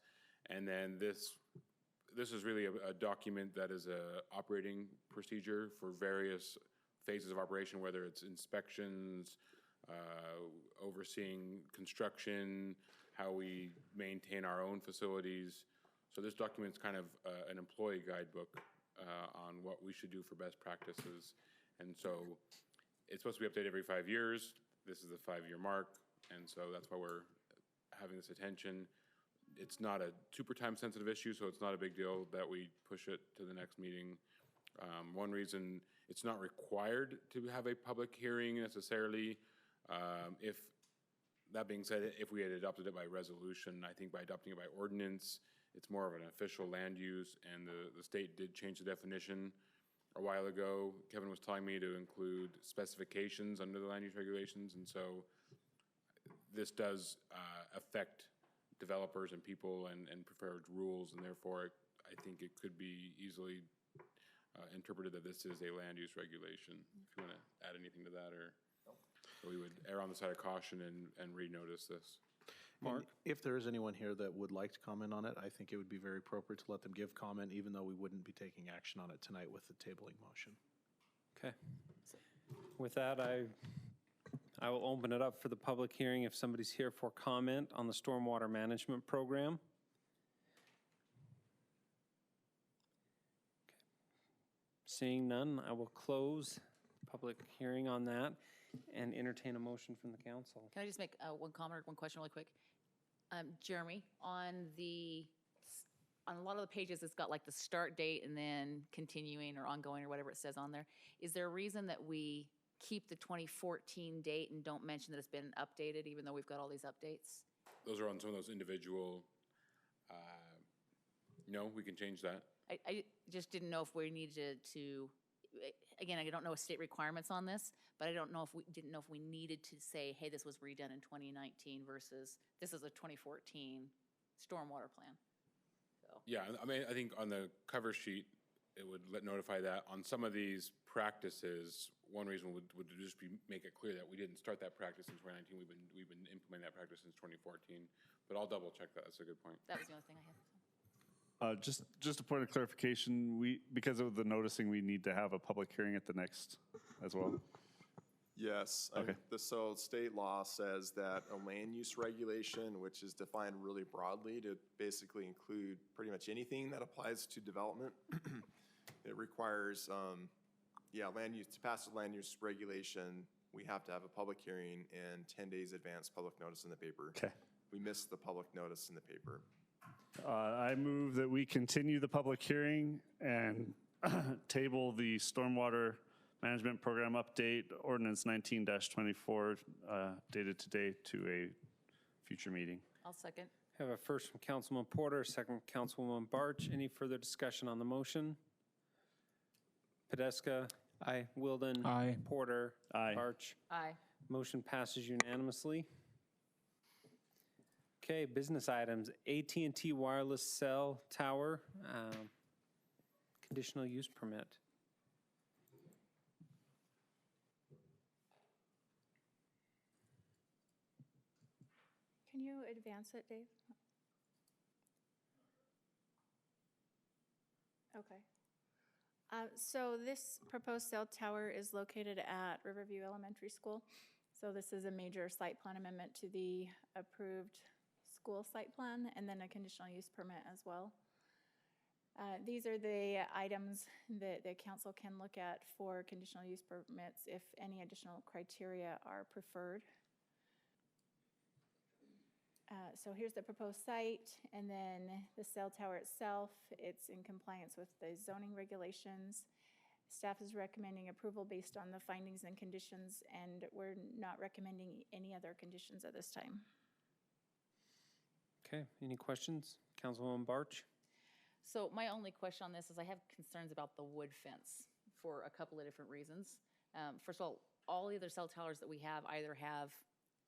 M: And then this is really a document that is a operating procedure for various phases of operation, whether it's inspections, overseeing construction, how we maintain our own facilities. So this document's kind of an employee guidebook on what we should do for best practices. And so it's supposed to be updated every 5 years. This is the 5-year mark, and so that's why we're having this attention. It's not a super time-sensitive issue, so it's not a big deal that we push it to the next meeting. One reason it's not required to have a public hearing necessarily. If that being said, if we had adopted it by resolution, I think by adopting it by ordinance, it's more of an official land use, and the state did change the definition a while ago. Kevin was telling me to include specifications under the land use regulations, and so this does affect developers and people and preferred rules, and therefore I think it could be easily interpreted that this is a land use regulation. If you want to add anything to that, or we would err on the side of caution and renotice this.
F: Mark? If there is anyone here that would like to comment on it, I think it would be very appropriate to let them give comment, even though we wouldn't be taking action on it tonight with the tabling motion.
A: Okay. With that, I will open it up for the public hearing if somebody's here for comment on the stormwater management program. Seeing none, I will close public hearing on that and entertain a motion from the council.
I: Can I just make one comment or one question really quick? Jeremy, on a lot of the pages, it's got like the start date and then continuing or ongoing or whatever it says on there. Is there a reason that we keep the 2014 date and don't mention that it's been updated, even though we've got all these updates?
M: Those are on some of those individual, no, we can change that.
I: I just didn't know if we needed to, again, I don't know state requirements on this, but I didn't know if we needed to say, hey, this was redone in 2019 versus this is a 2014 stormwater plan. So.
M: Yeah, I mean, I think on the cover sheet, it would notify that. On some of these practices, one reason would just be make it clear that we didn't start that practice in 2019. We've been implementing that practice since 2014. But I'll double check that. That's a good point.
I: That was the only thing I had.
K: Just a point of clarification, because of the noticing, we need to have a public hearing at the next as well?
N: Yes.
K: Okay.
N: So state law says that a land use regulation, which is defined really broadly to basically include pretty much anything that applies to development, it requires, land use, to pass a land use regulation, we have to have a public hearing and 10 days advance public notice in the paper.
K: Okay.
N: We missed the public notice in the paper.
K: I move that we continue the public hearing and table the stormwater management program update, ordinance 19-24, dated today, to a future meeting.
I: I'll second.
A: Have a first from Councilman Porter, second from Councilwoman Barch. Any further discussion on the motion? Podeska? Aye. Wilden?
B: Aye.
A: Porter?
K: Aye.
A: Barch?
I: Aye.
A: Motion passes unanimously. Okay, business items. AT&T wireless cell tower, conditional use permit.
O: Can you advance it, Dave? Okay. So this proposed cell tower is located at Riverview Elementary School. So this is a major site plan amendment to the approved school site plan, and then a conditional use permit as well. These are the items that the council can look at for conditional use permits if any additional criteria are preferred. So here's the proposed site, and then the cell tower itself. It's in compliance with the zoning regulations. Staff is recommending approval based on the findings and conditions, and we're not recommending any other conditions at this time.
A: Okay, any questions? Councilwoman Barch?
I: So my only question on this is I have concerns about the wood fence for a couple of different reasons. First of all the other cell towers that we have either have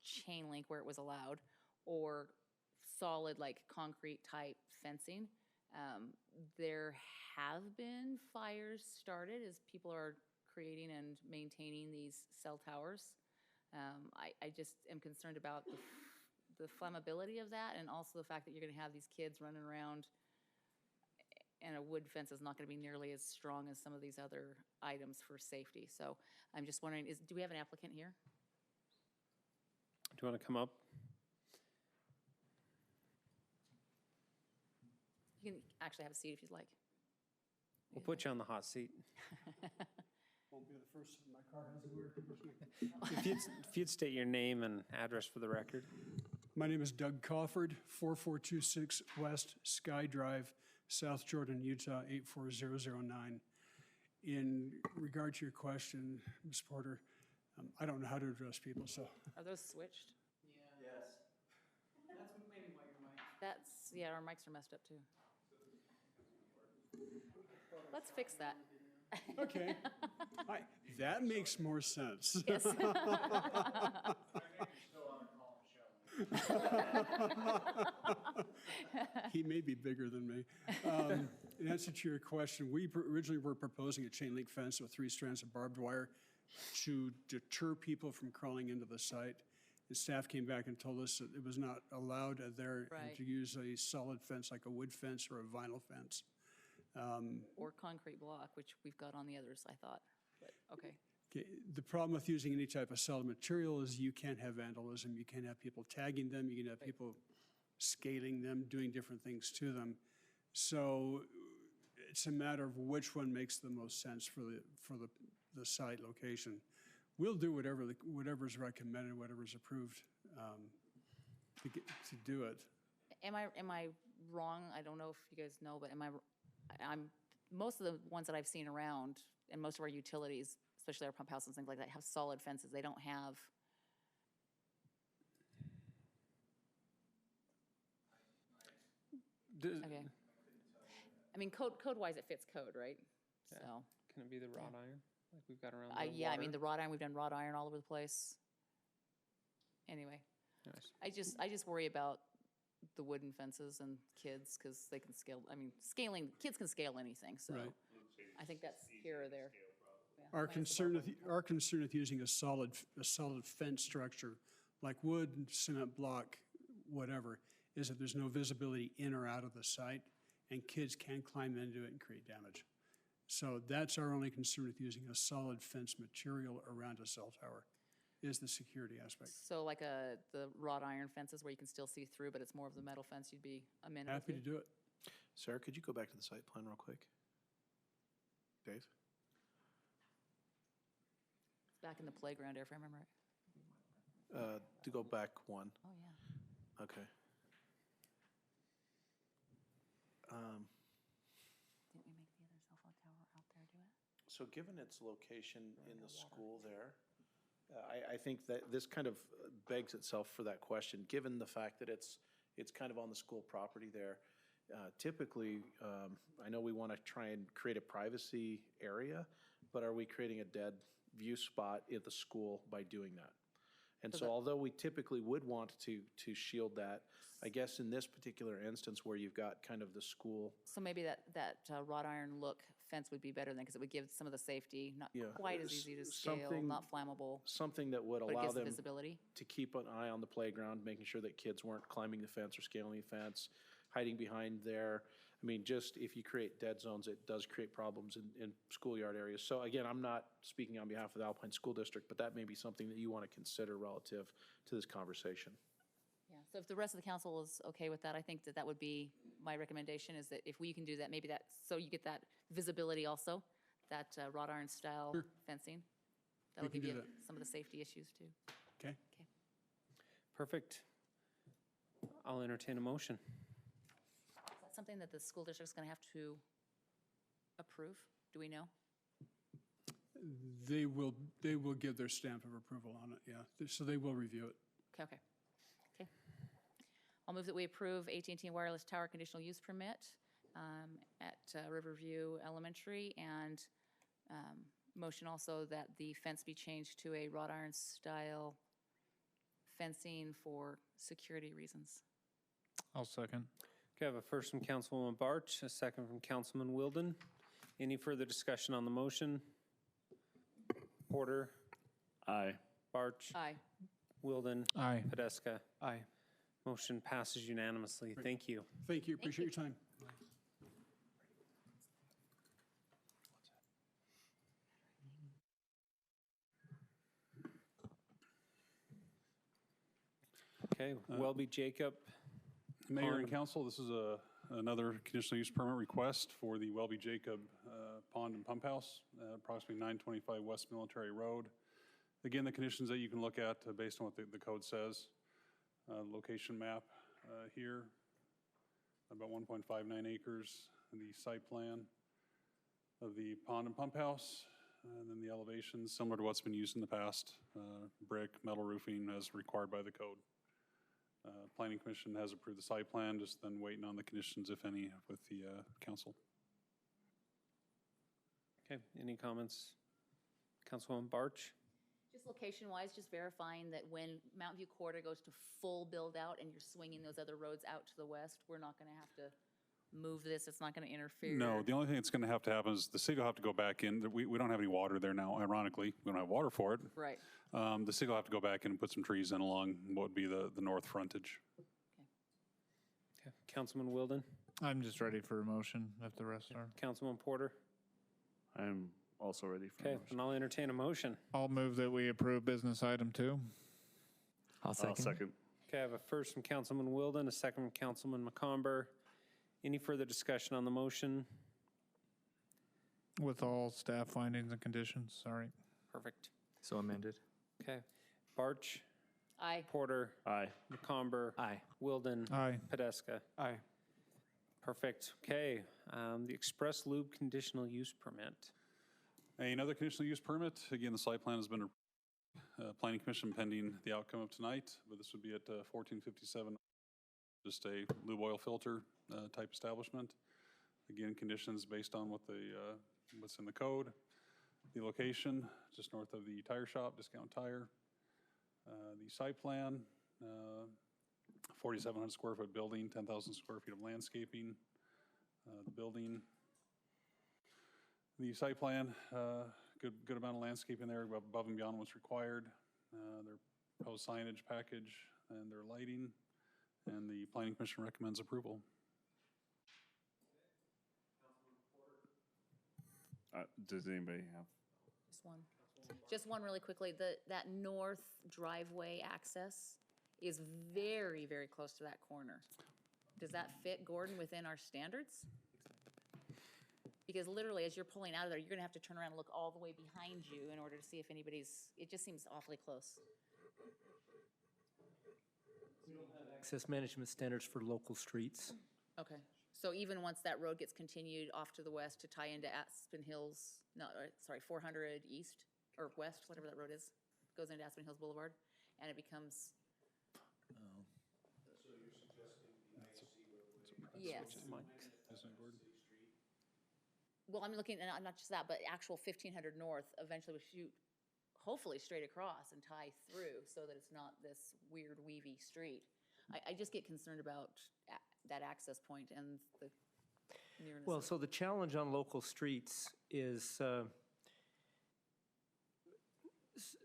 I: chain link where it was allowed or solid, like concrete type fencing. There have been fires started as people are creating and maintaining these cell towers. I just am concerned about the flammability of that, and also the fact that you're going to have these kids running around, and a wood fence is not going to be nearly as strong as some of these other items for safety. So I'm just wondering, do we have an applicant here?
A: Do you want to come up?
I: You can actually have a seat if you'd like.
A: We'll put you on the hot seat.
P: Won't be the first time my car hasn't worked.
A: If you'd state your name and address for the record.
P: My name is Doug Cawford, 4426 West Sky Drive, South Jordan, Utah, 84009. In regard to your question, Ms. Porter, I don't know how to address people, so.
I: Are those switched?
L: Yeah. Yes. That's maybe why your mic.
I: That's, yeah, our mics are messed up too. Let's fix that.
P: Okay. That makes more sense.
I: Yes.
P: He may be bigger than me. In answer to your question, we originally were proposing a chain link fence with 3 strands of barbed wire to deter people from crawling into the site. And staff came back and told us that it was not allowed there and
I: Right.
P: to use a solid fence like a wood fence or a vinyl fence.
I: Or concrete block, which we've got on the others, I thought, but, okay.
P: Okay, the problem with using any type of solid material is you can't have vandalism. You can't have people tagging them. You can have people scaling them, doing different things to them. So it's a matter of which one makes the most sense for the site location. We'll do whatever's recommended, whatever's approved to do it.
I: Am I wrong? I don't know if you guys know, but I'm most of the ones that I've seen around, and most of our utilities, especially our pump houses and things like that, have solid fences. They don't have. Okay. I mean, code-wise, it fits code, right?
A: Yeah.
I: So.
A: Can it be the wrought iron like we've got around the
I: Yeah, I
A: water?
I: mean, the wrought iron, we've done wrought iron all over the place. Anyway.
A: Nice.
I: I just worry about the wooden fences and kids, because they can scale, I mean, kids can scale anything, so.
P: Right.
I: I think that's here or there. Yeah.
P: Our concern with using a solid fence structure, like wood, cement block, whatever, is that there's no visibility in or out of the site, and kids can climb into it and create damage. So that's our only concern with using a solid fence material around a cell tower, is the security aspect.
I: So like the wrought iron fences where you can still see through, but it's more of the metal fence, you'd be amenable
P: Happy to do it.
F: Sarah, could you go back to the site plan real quick? Dave?
I: Back in the playground area, if I remember right.
F: To go back one.
I: Oh, yeah.
F: Okay.
I: Didn't we make the other cell phone tower out there do it?
F: So given its location in the school there, I think that this kind of begs itself for that question, given the fact that it's kind of on the school property there. Typically, I know we want to try and create a privacy area, but are we creating a dead view spot at the school by doing that? And so although we typically would want to shield that, I guess in this particular instance where you've got kind of the school.
I: So maybe that wrought iron look fence would be better then, because it would give some of the safety, not quite as easy to scale, not flammable.
F: Something that would
I: but it
F: allow
I: gives the
F: them
I: visibility.
F: to keep an eye on the playground, making sure that kids weren't climbing the fence or scaling the fence, hiding behind there. I mean, just if you create dead zones, it does create problems in schoolyard areas. So again, I'm not speaking on behalf of the Alpine School District, but that may be something that you want to consider relative to this conversation.
I: Yeah, so if the rest of the council is okay with that, I think that would be my recommendation, is that if we can do that, maybe that, so you get that visibility also, that wrought iron style fencing. That'll
P: can
I: give
P: do
I: you
P: that.
I: some of the safety issues too.
P: Okay.
I: Okay.
A: Perfect. I'll entertain a motion.
I: Is that something that the school district's going to have to approve? Do we know?
P: They will give their stamp of approval on it, yeah. So they will review it.
I: Okay. I'll move that we approve AT&T Wireless Tower conditional use permit at Riverview Elementary, and motion also that the fence be changed to a wrought iron style fencing for security reasons.
B: I'll second.
A: Okay, I have a first from Councilwoman Barch, a second from Councilman Wilden. Any further discussion on the motion? Porter,
K: Aye.
A: Barch,
I: Aye.
A: Wilden,
B: Aye.
A: Podeska.
H: Aye.
A: Motion passes unanimously. Thank you.
P: Thank you, appreciate your time.
A: Okay, Welby Jacob.
Q: Mayor and
A: Pond.
Q: council, this is another conditional use permit request for the Welby Jacob Pond and Pump House, approximately 925 West Military Road. Again, the conditions that you can look at based on what the code says. Location map here, about 1.59 acres. The site plan of the pond and pump house, and then the elevations, similar to what's been used in the past, brick, metal roofing as required by the code. Planning Commission has approved the site plan, just then waiting on the conditions, if any, with the council.
A: Okay, any comments? Councilwoman Barch?
I: Just location-wise, just verifying that when Mountain View Corridor goes to full build-out and you're swinging those other roads out to the west, we're not going to have to move this, it's not going to interfere?
Q: No, the only thing that's going to happen is the city will have to go back in. We don't have any water there now, ironically. We don't have water for it.
I: Right.
Q: The city will have to go back in and put some trees in along what would be the north frontage.
A: Okay. Councilman Wilden?
B: I'm just ready for a motion if the rest are.
A: Councilman Porter?
K: I'm also ready for
A: Okay,
K: a motion.
A: and I'll entertain a motion.
B: I'll move that we approve business item 2.
K: I'll second.
A: Okay, I have a first from Councilman Wilden, a second from Councilman McComber. Any further discussion on the motion?
B: With all staff findings and conditions, sorry.
A: Perfect.
H: So amended.
A: Okay. Barch?
I: Aye.
A: Porter?
K: Aye.
A: McComber?
H: Aye.
A: Wilden?
B: Aye.
A: Podeska?
H: Aye.
A: Perfect. Okay, the Express Loop conditional use permit.
Q: Another conditional use permit. Again, the site plan has been Planning Commission pending the outcome of tonight, but this would be at 1457, just a lube oil filter type establishment. Again, conditions based on what's in the code. The location, just north of the tire shop, Discount Tire. The site plan, 4,700 square foot building, 10,000 square feet of landscaping. The building. The site plan, good amount of landscaping there, above and beyond what's required. Their proposed signage package and their lighting, and the Planning Commission recommends approval.
K: Does anybody have?
I: Just one. Just one really quickly. That north driveway access is very, very close to that corner. Does that fit, Gordon, within our standards? Because literally, as you're pulling out of there, you're going to have to turn around and look all the way behind you in order to see if anybody's, it just seems awfully close.
R: We don't have access management standards for local streets.
I: Okay. So even once that road gets continued off to the west to tie into Aspen Hills, no, sorry, 400 east or west, whatever that road is, goes into Aspen Hills Boulevard, and it becomes.
Q: So you're suggesting the IC
I: Yes.
Q: Isn't it, Gordon?
I: Well, I'm looking, and not just that, but actual 1500 north, eventually we shoot, hopefully straight across and tie through so that it's not this weird weavy street. I just get concerned about that access point and the nearness.
R: Well, so the challenge on local streets is,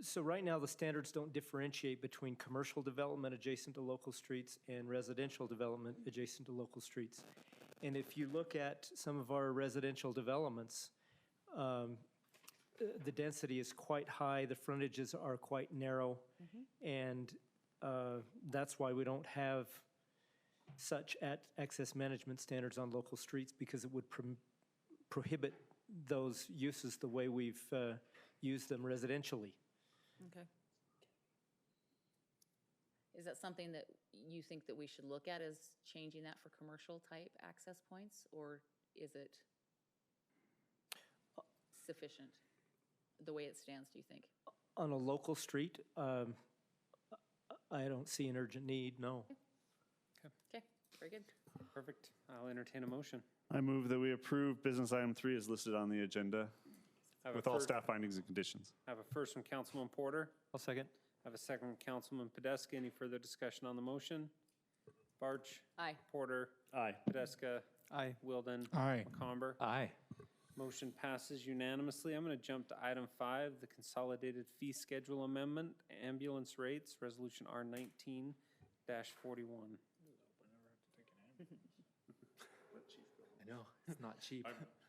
R: so right now the standards don't differentiate between commercial development adjacent to local streets and residential development adjacent to local streets. And if you look at some of our residential developments, the density is quite high, the frontages are quite narrow, and that's why we don't have such access management standards on local streets, because it would prohibit those uses the way we've used them residentially.
I: Okay. Is that something that you think that we should look at, as changing that for commercial type access points, or is it sufficient the way it stands, do you think?
R: On a local street, I don't see an urgent need, no.
I: Okay, very good.
A: Perfect. I'll entertain a motion.
K: I move that we approve business item 3 as listed on the agenda
A: I have a
K: with all
A: first-
K: staff findings and conditions.
A: I have a first from Councilman Porter.
R: I'll second.
A: I have a second from Councilman Podeska. Any further discussion on the motion? Barch.
I: Aye.
A: Porter.
K: Aye.
A: Pedeska.
H: Aye.
A: Wilden.
B: Aye.
A: McComber.
H: Aye.
A: Motion passes unanimously. I'm going to jump to item 5, the Consolidated Fee Schedule Amendment, Ambulance Rates, Resolution R19-41.
H: I know, it's not cheap.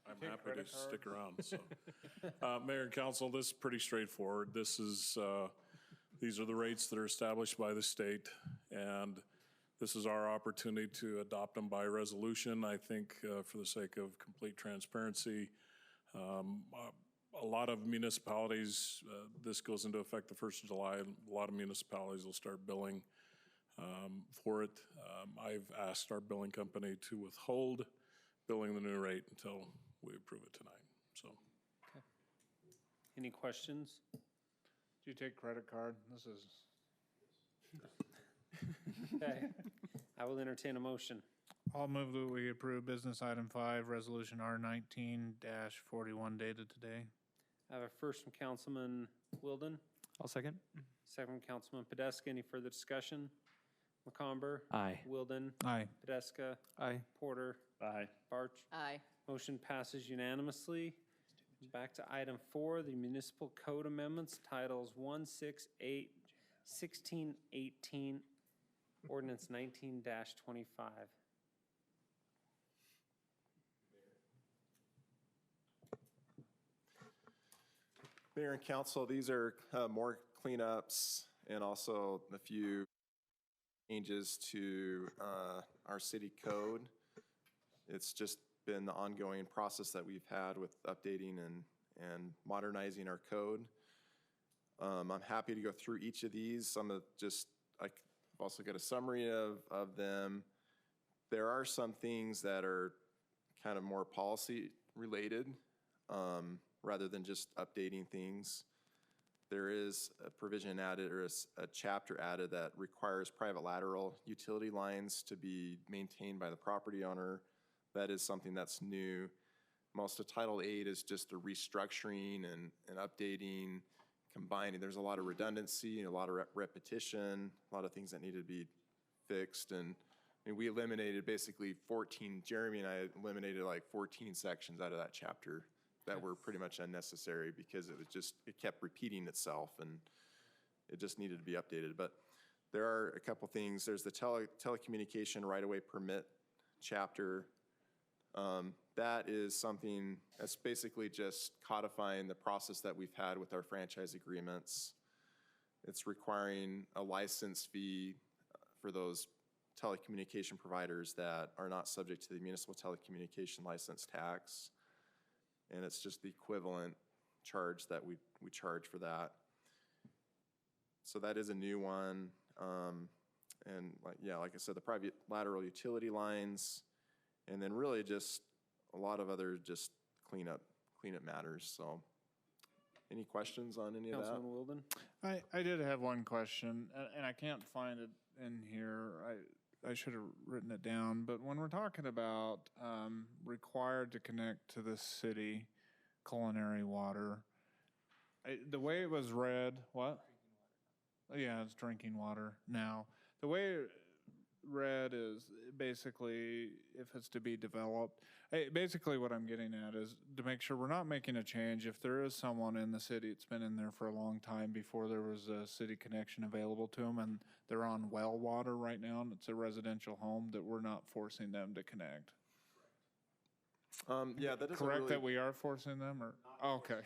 S: I'm happy to stick around, so. Mayor and council, this is pretty straightforward. These are the rates that are established by the state, and this is our opportunity to adopt them by resolution. I think for the sake of complete transparency, a lot of municipalities, this goes into effect the 1st of July, a lot of municipalities will start billing for it. I've asked our billing company to withhold billing the new rate until we approve it tonight, so.
A: Any questions?
B: Do you take credit card? This is.
A: Okay. I will entertain a motion.
B: I'll move that we approve business item 5, resolution R19-41 dated today.
A: I have a first from Councilman Wilden,
H: I'll second.
A: second from Councilman Pedeska. Any further discussion? McComber.
H: Aye.
A: Wilden.
B: Aye.
A: Pedeska.
H: Aye.
A: Porter.
K: Aye.
A: Barch.
I: Aye.
A: Motion passes unanimously. Back to item 4, the Municipal Code Amendments, Titles 1, 6, 8, 16, 18, Ordinance 19-25.
N: Mayor and council, these are more cleanups and also a few changes to our city code. It's just been the ongoing process that we've had with updating and modernizing our code. I'm happy to go through each of these. I've also got a summary of them. There are some things that are kind of more policy related rather than just updating things. There is a provision added or a chapter added that requires private lateral utility lines to be maintained by the property owner. That is something that's new. Most of Title 8 is just a restructuring and updating, combining. There's a lot of redundancy, a lot of repetition, a lot of things that need to be fixed. And I mean, we eliminated basically 14, Jeremy and I eliminated like 14 sections out of that chapter that were pretty much unnecessary because it kept repeating itself and it just needed to be updated. But there are a couple things. There's the telecommunication right-of-way permit chapter. That is something that's basically just codifying the process that we've had with our franchise agreements. It's requiring a license fee for those telecommunication providers that are not subject to the municipal telecommunication license tax. And it's just the equivalent charge that we charge for that. So that is a new one. And like I said, the private lateral utility lines, and then really just a lot of other just cleanup matters. So any questions on any of that?
A: Councilman Wilden?
B: I did have one question, and I can't find it in here. I should have written it down, but when we're talking about required to connect to the city culinary water, the way it was read, what? Yeah, it's drinking water now. The way it read is basically if it's to be developed. Basically what I'm getting at is to make sure we're not making a change. If there is someone in the city that's been in there for a long time before there was a city connection available to them and they're on well water right now and it's a residential home, that we're not forcing them to connect.
N: Yeah, that is
B: correct that we are forcing them, or okay.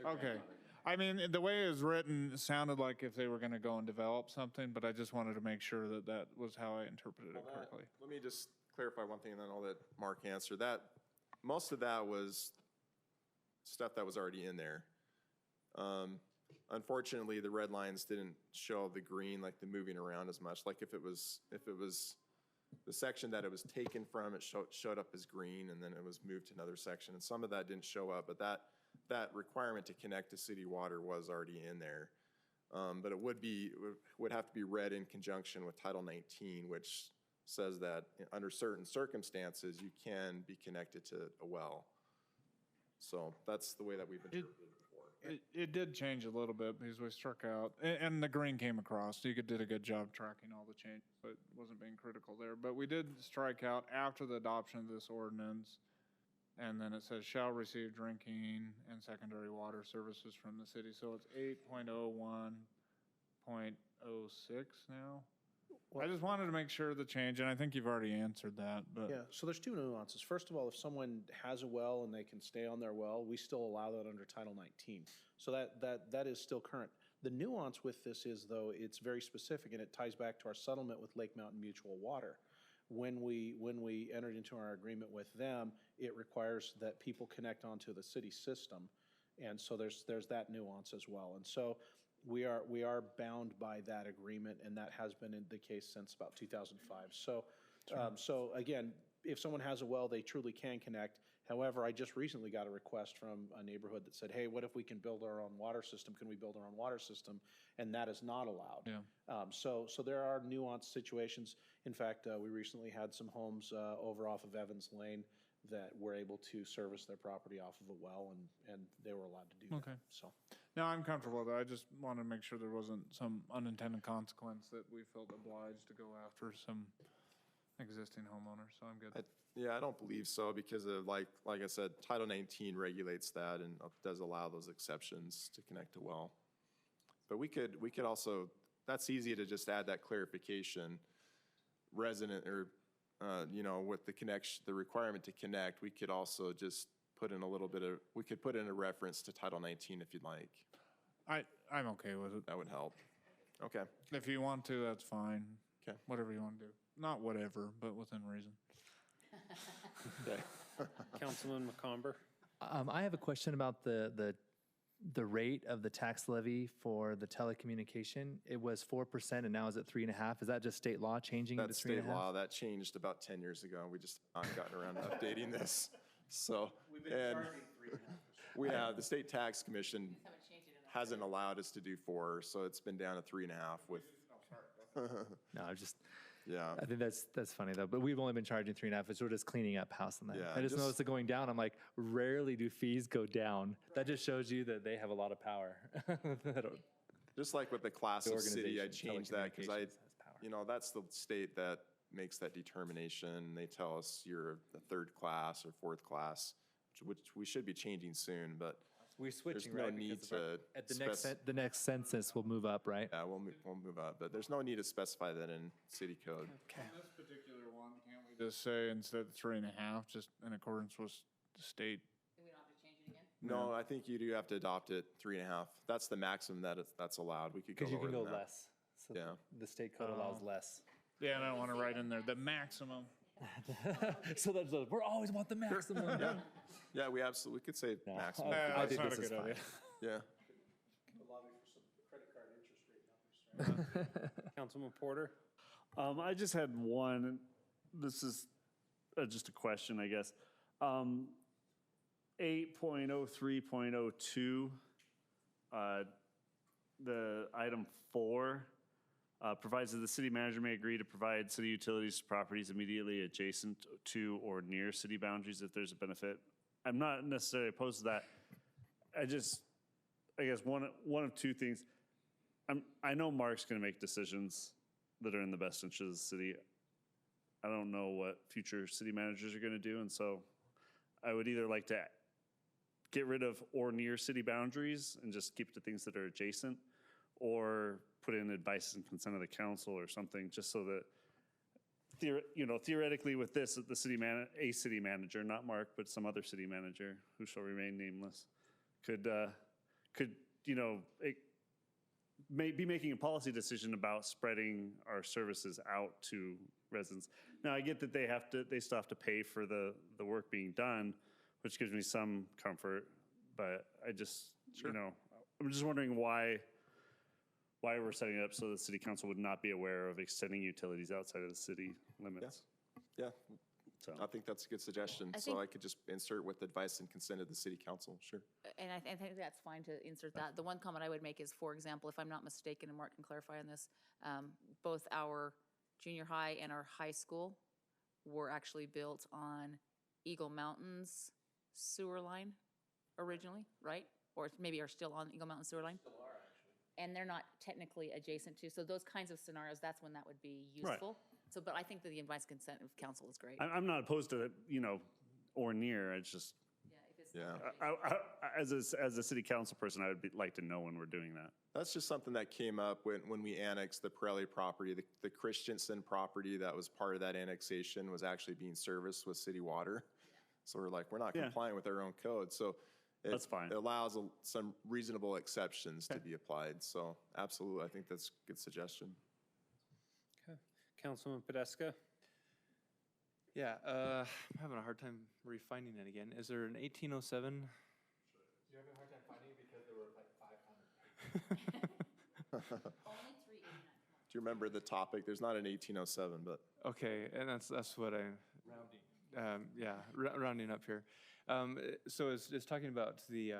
B: Okay. I mean, the way it was written sounded like if they were going to go and develop something, but I just wanted to make sure that that was how I interpreted it correctly.
N: Let me just clarify one thing and then I'll let Mark answer that. Most of that was stuff that was already in there. Unfortunately, the red lines didn't show the green, like the moving around as much. Like if it was the section that it was taken from, it showed up as green and then it was moved to another section. And some of that didn't show up, but that requirement to connect to city water was already in there. But it would have to be read in conjunction with Title 19, which says that under certain circumstances, you can be connected to a well. So that's the way that we've interpreted it before.
B: It did change a little bit because we struck out, and the green came across. You did a good job tracking all the changes, but wasn't being critical there. But we did strike out after the adoption of this ordinance, and then it says shall receive drinking and secondary water services from the city. So it's 8.01.06 now. I just wanted to make sure the change, and I think you've already answered that, but.
F: Yeah, so there's two nuances. First of all, if someone has a well and they can stay on their well, we still allow that under Title 19. So that is still current. The nuance with this is, though, it's very specific, and it ties back to our settlement with Lake Mountain Mutual Water. When we entered into our agreement with them, it requires that people connect onto the city system. And so there's that nuance as well. And so we are bound by that agreement, and that has been the case since about 2005. So, so again, if someone has a well, they truly can connect. However, I just recently got a request from a neighborhood that said, hey, what if we can build our own water system? Can we build our own water system? And that is not allowed.
B: Yeah.
F: So there are nuanced situations. In fact, we recently had some homes over off of Evans Lane that were able to service their property off of a well, and they were allowed to do
B: Okay.
F: that. So.
B: No, I'm comfortable with it. I just wanted to make sure there wasn't some unintended consequence that we felt obliged to go after some existing homeowners, so I'm good.
N: Yeah, I don't believe so because of like I said, Title 19 regulates that and does allow those exceptions to connect to well. But we could also, that's easy to just add that clarification. Resident or, with the connection, the requirement to connect, we could also just put in a little bit of, we could put in a reference to Title 19 if you'd like.
B: I'm okay with it.
N: That would help. Okay.
B: If you want to, that's fine.
N: Okay.
B: Whatever you want to do. Not whatever, but within reason.
N: Okay.
A: Councilman McComber?
T: I have a question about the rate of the tax levy for the telecommunication. It was 4% and now is it 3.5%? Is that just state law changing it to 3.5%?
N: That's state law. That changed about 10 years ago. We just haven't gotten around to updating this. So, the state tax commission hasn't allowed us to do 4, so it's been down to 3.5 with.
T: No,
N: Yeah.
T: I think that's funny though, but we've only been charging 3.5, so we're just cleaning up house on that.
N: Yeah,
T: I just
N: just-
T: noticed it going down. I'm like, rarely do fees go down. That just shows you that they have a lot of power.
N: Just like with the class of city, I
T: organization,
N: changed that because
T: telecommunications has power.
N: that's the state that makes that determination. They tell us you're a 3rd class or 4th class, which we should be changing soon, but
T: We're switching,
N: there's no
T: right?
N: need
T: Because of
N: to.
T: at the next census will move up, right?
N: Yeah, we'll move up, but there's no need to specify that in city code.
T: Okay.
B: On this particular one, can't we just say instead of 3.5, just in accordance with the state?
I: We don't have to change it again?
N: No, I think you do have to adopt it 3.5. That's the maximum that's allowed. We could go
T: Because you
N: lower
T: can go
N: than that.
T: less. So
N: Yeah.
T: the state code allows less.
B: Yeah, and I don't want to write in there the maximum.
T: So that's we always want the maximum.
N: Yeah, we absolutely could say maximum.
T: I think
B: not
T: this
B: a
T: is
B: good
T: fine.
B: idea.
N: Yeah.
F: Lobby for some credit card interest rate numbers.
A: Councilman Porter?
K: I just had one. This is just a question, I guess. 8.03.02, the item 4 provides that the city manager may agree to provide city utilities to properties immediately adjacent to or near city boundaries if there's a benefit. I'm not necessarily opposed to that. I guess one of two things. I know Mark's going to make decisions that are in the best interest of the city. I don't know what future city managers are going to do, and so I would either like to get rid of or near city boundaries and just keep the things that are adjacent, or put in advice and consent of the council or something, just so that theoretically with this, the city manager, not Mark, but some other city manager who shall remain nameless, could be making a policy decision about spreading our services out to residents. Now, I get that they still have to pay for the work being done, which gives me some comfort, but I'm just wondering why we're setting it up so the city council would not be aware of extending utilities outside of the city limits.
N: Yeah.
K: So
N: I think that's a good suggestion.
I: I
N: So
I: think-
N: I could just insert with advice and consent of the city council. Sure.
I: And I think that's fine to insert that. The one comment I would make is, for example, if I'm not mistaken, and Mark can clarify on this, both our junior high and our high school were actually built on Eagle Mountain's sewer line originally, right? or maybe are still on Eagle Mountain Sewer Line. And they're not technically adjacent to, so those kinds of scenarios, that's when that would be
K: Right.
I: useful. So, but I think that the advice consent of council is great.
K: I'm not opposed to it, or near. It's just, as a city council person, I would like to know when we're doing that.
N: That's just something that came up when we annexed the Pirelli property. The Christensen property that was part of that annexation was actually being serviced with city water. So we're like, we're not compliant with our own code. So
K: That's fine.
N: It allows some reasonable exceptions to be applied. So absolutely, I think that's a good suggestion.
A: Okay. Councilman Podeska?
H: Yeah, I'm having a hard time refinding it again. Is there an 1807?
E: You having a hard time finding it because there were like 500
N: Do you remember the topic? There's not an 1807, but.
H: Okay, and that's what I. Rounding up here. So it's talking about the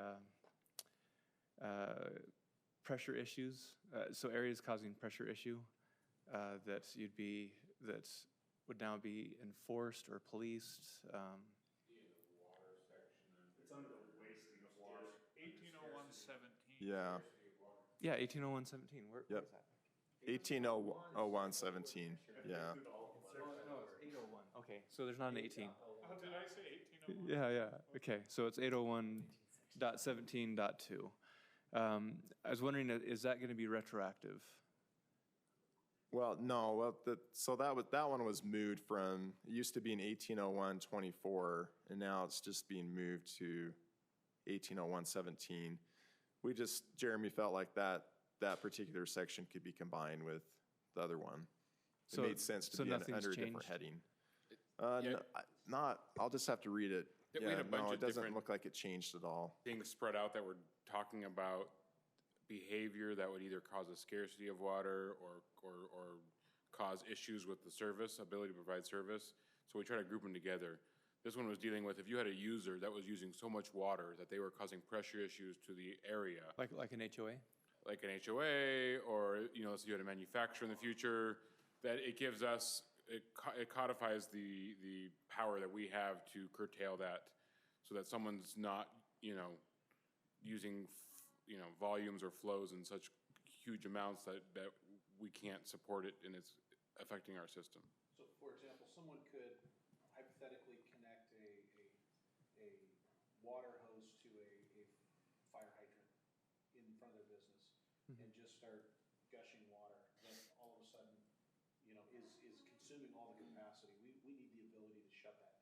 H: pressure issues. So areas causing pressure issue that would now be enforced or policed.
K: It's under the wasting of water. 1801-17.
N: Yeah.
H: Yeah, 1801-17. Where
N: Yep.
H: is that?
N: 1801-17. Yeah.
H: No, it's 801. Okay, so there's not an 18.
K: Oh, did I say 1801?
H: Yeah. Okay, so it's 801.17.2. I was wondering, is that going to be retroactive?
N: Well, no. Well, so that one was moved from, it used to be an 1801-24, and now it's just being moved to 1801-17. Jeremy felt like that particular section could be combined with the other one. It
H: So-
N: made sense
H: so
N: to be
H: nothing's
N: under a different
H: changed?
N: heading. I'll just have to read it.
M: We had a bunch
N: no,
M: of
N: it doesn't
M: different
N: look like it changed at all.
M: things spread out that were talking about behavior that would either cause a scarcity of water or cause issues with the service, ability to provide service. So we try to group them together. This one was dealing with if you had a user that was using so much water that they were causing pressure issues to the area.
H: Like an HOA?
M: Like an HOA, or, so you had a manufacturer in the future, that it gives us, it codifies the power that we have to curtail that, so that someone's not, using, volumes or flows in such huge amounts that we can't support it and it's affecting our system.
F: So, for example, someone could hypothetically connect a water hose to a fire hydrant in front of their business and just start gushing water that all of a sudden, is consuming all the capacity. We need the ability to shut that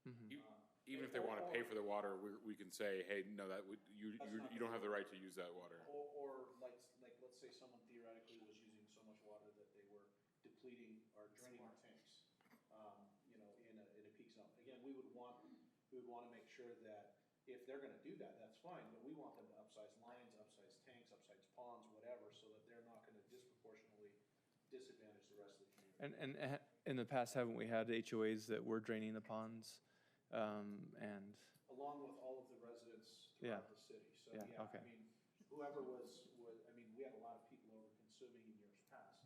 F: down.
M: Even if they want to pay for the water, we can say, hey, no, you don't have the right to use that water.
F: Or like let's say someone theoretically was using so much water that they were depleting or draining our tanks, in a peak zone. Again, we would want to make sure that if they're going to do that, that's fine, but we want them to upsize lines, upsize tanks, upsize ponds, whatever, so that they're not going to disproportionately disadvantage the rest of the community.
H: And in the past, haven't we had HOAs that were draining the ponds? And
F: Along with all of the residents throughout the city. So,
H: okay.
F: I mean, whoever we had a lot of people over consuming in years past.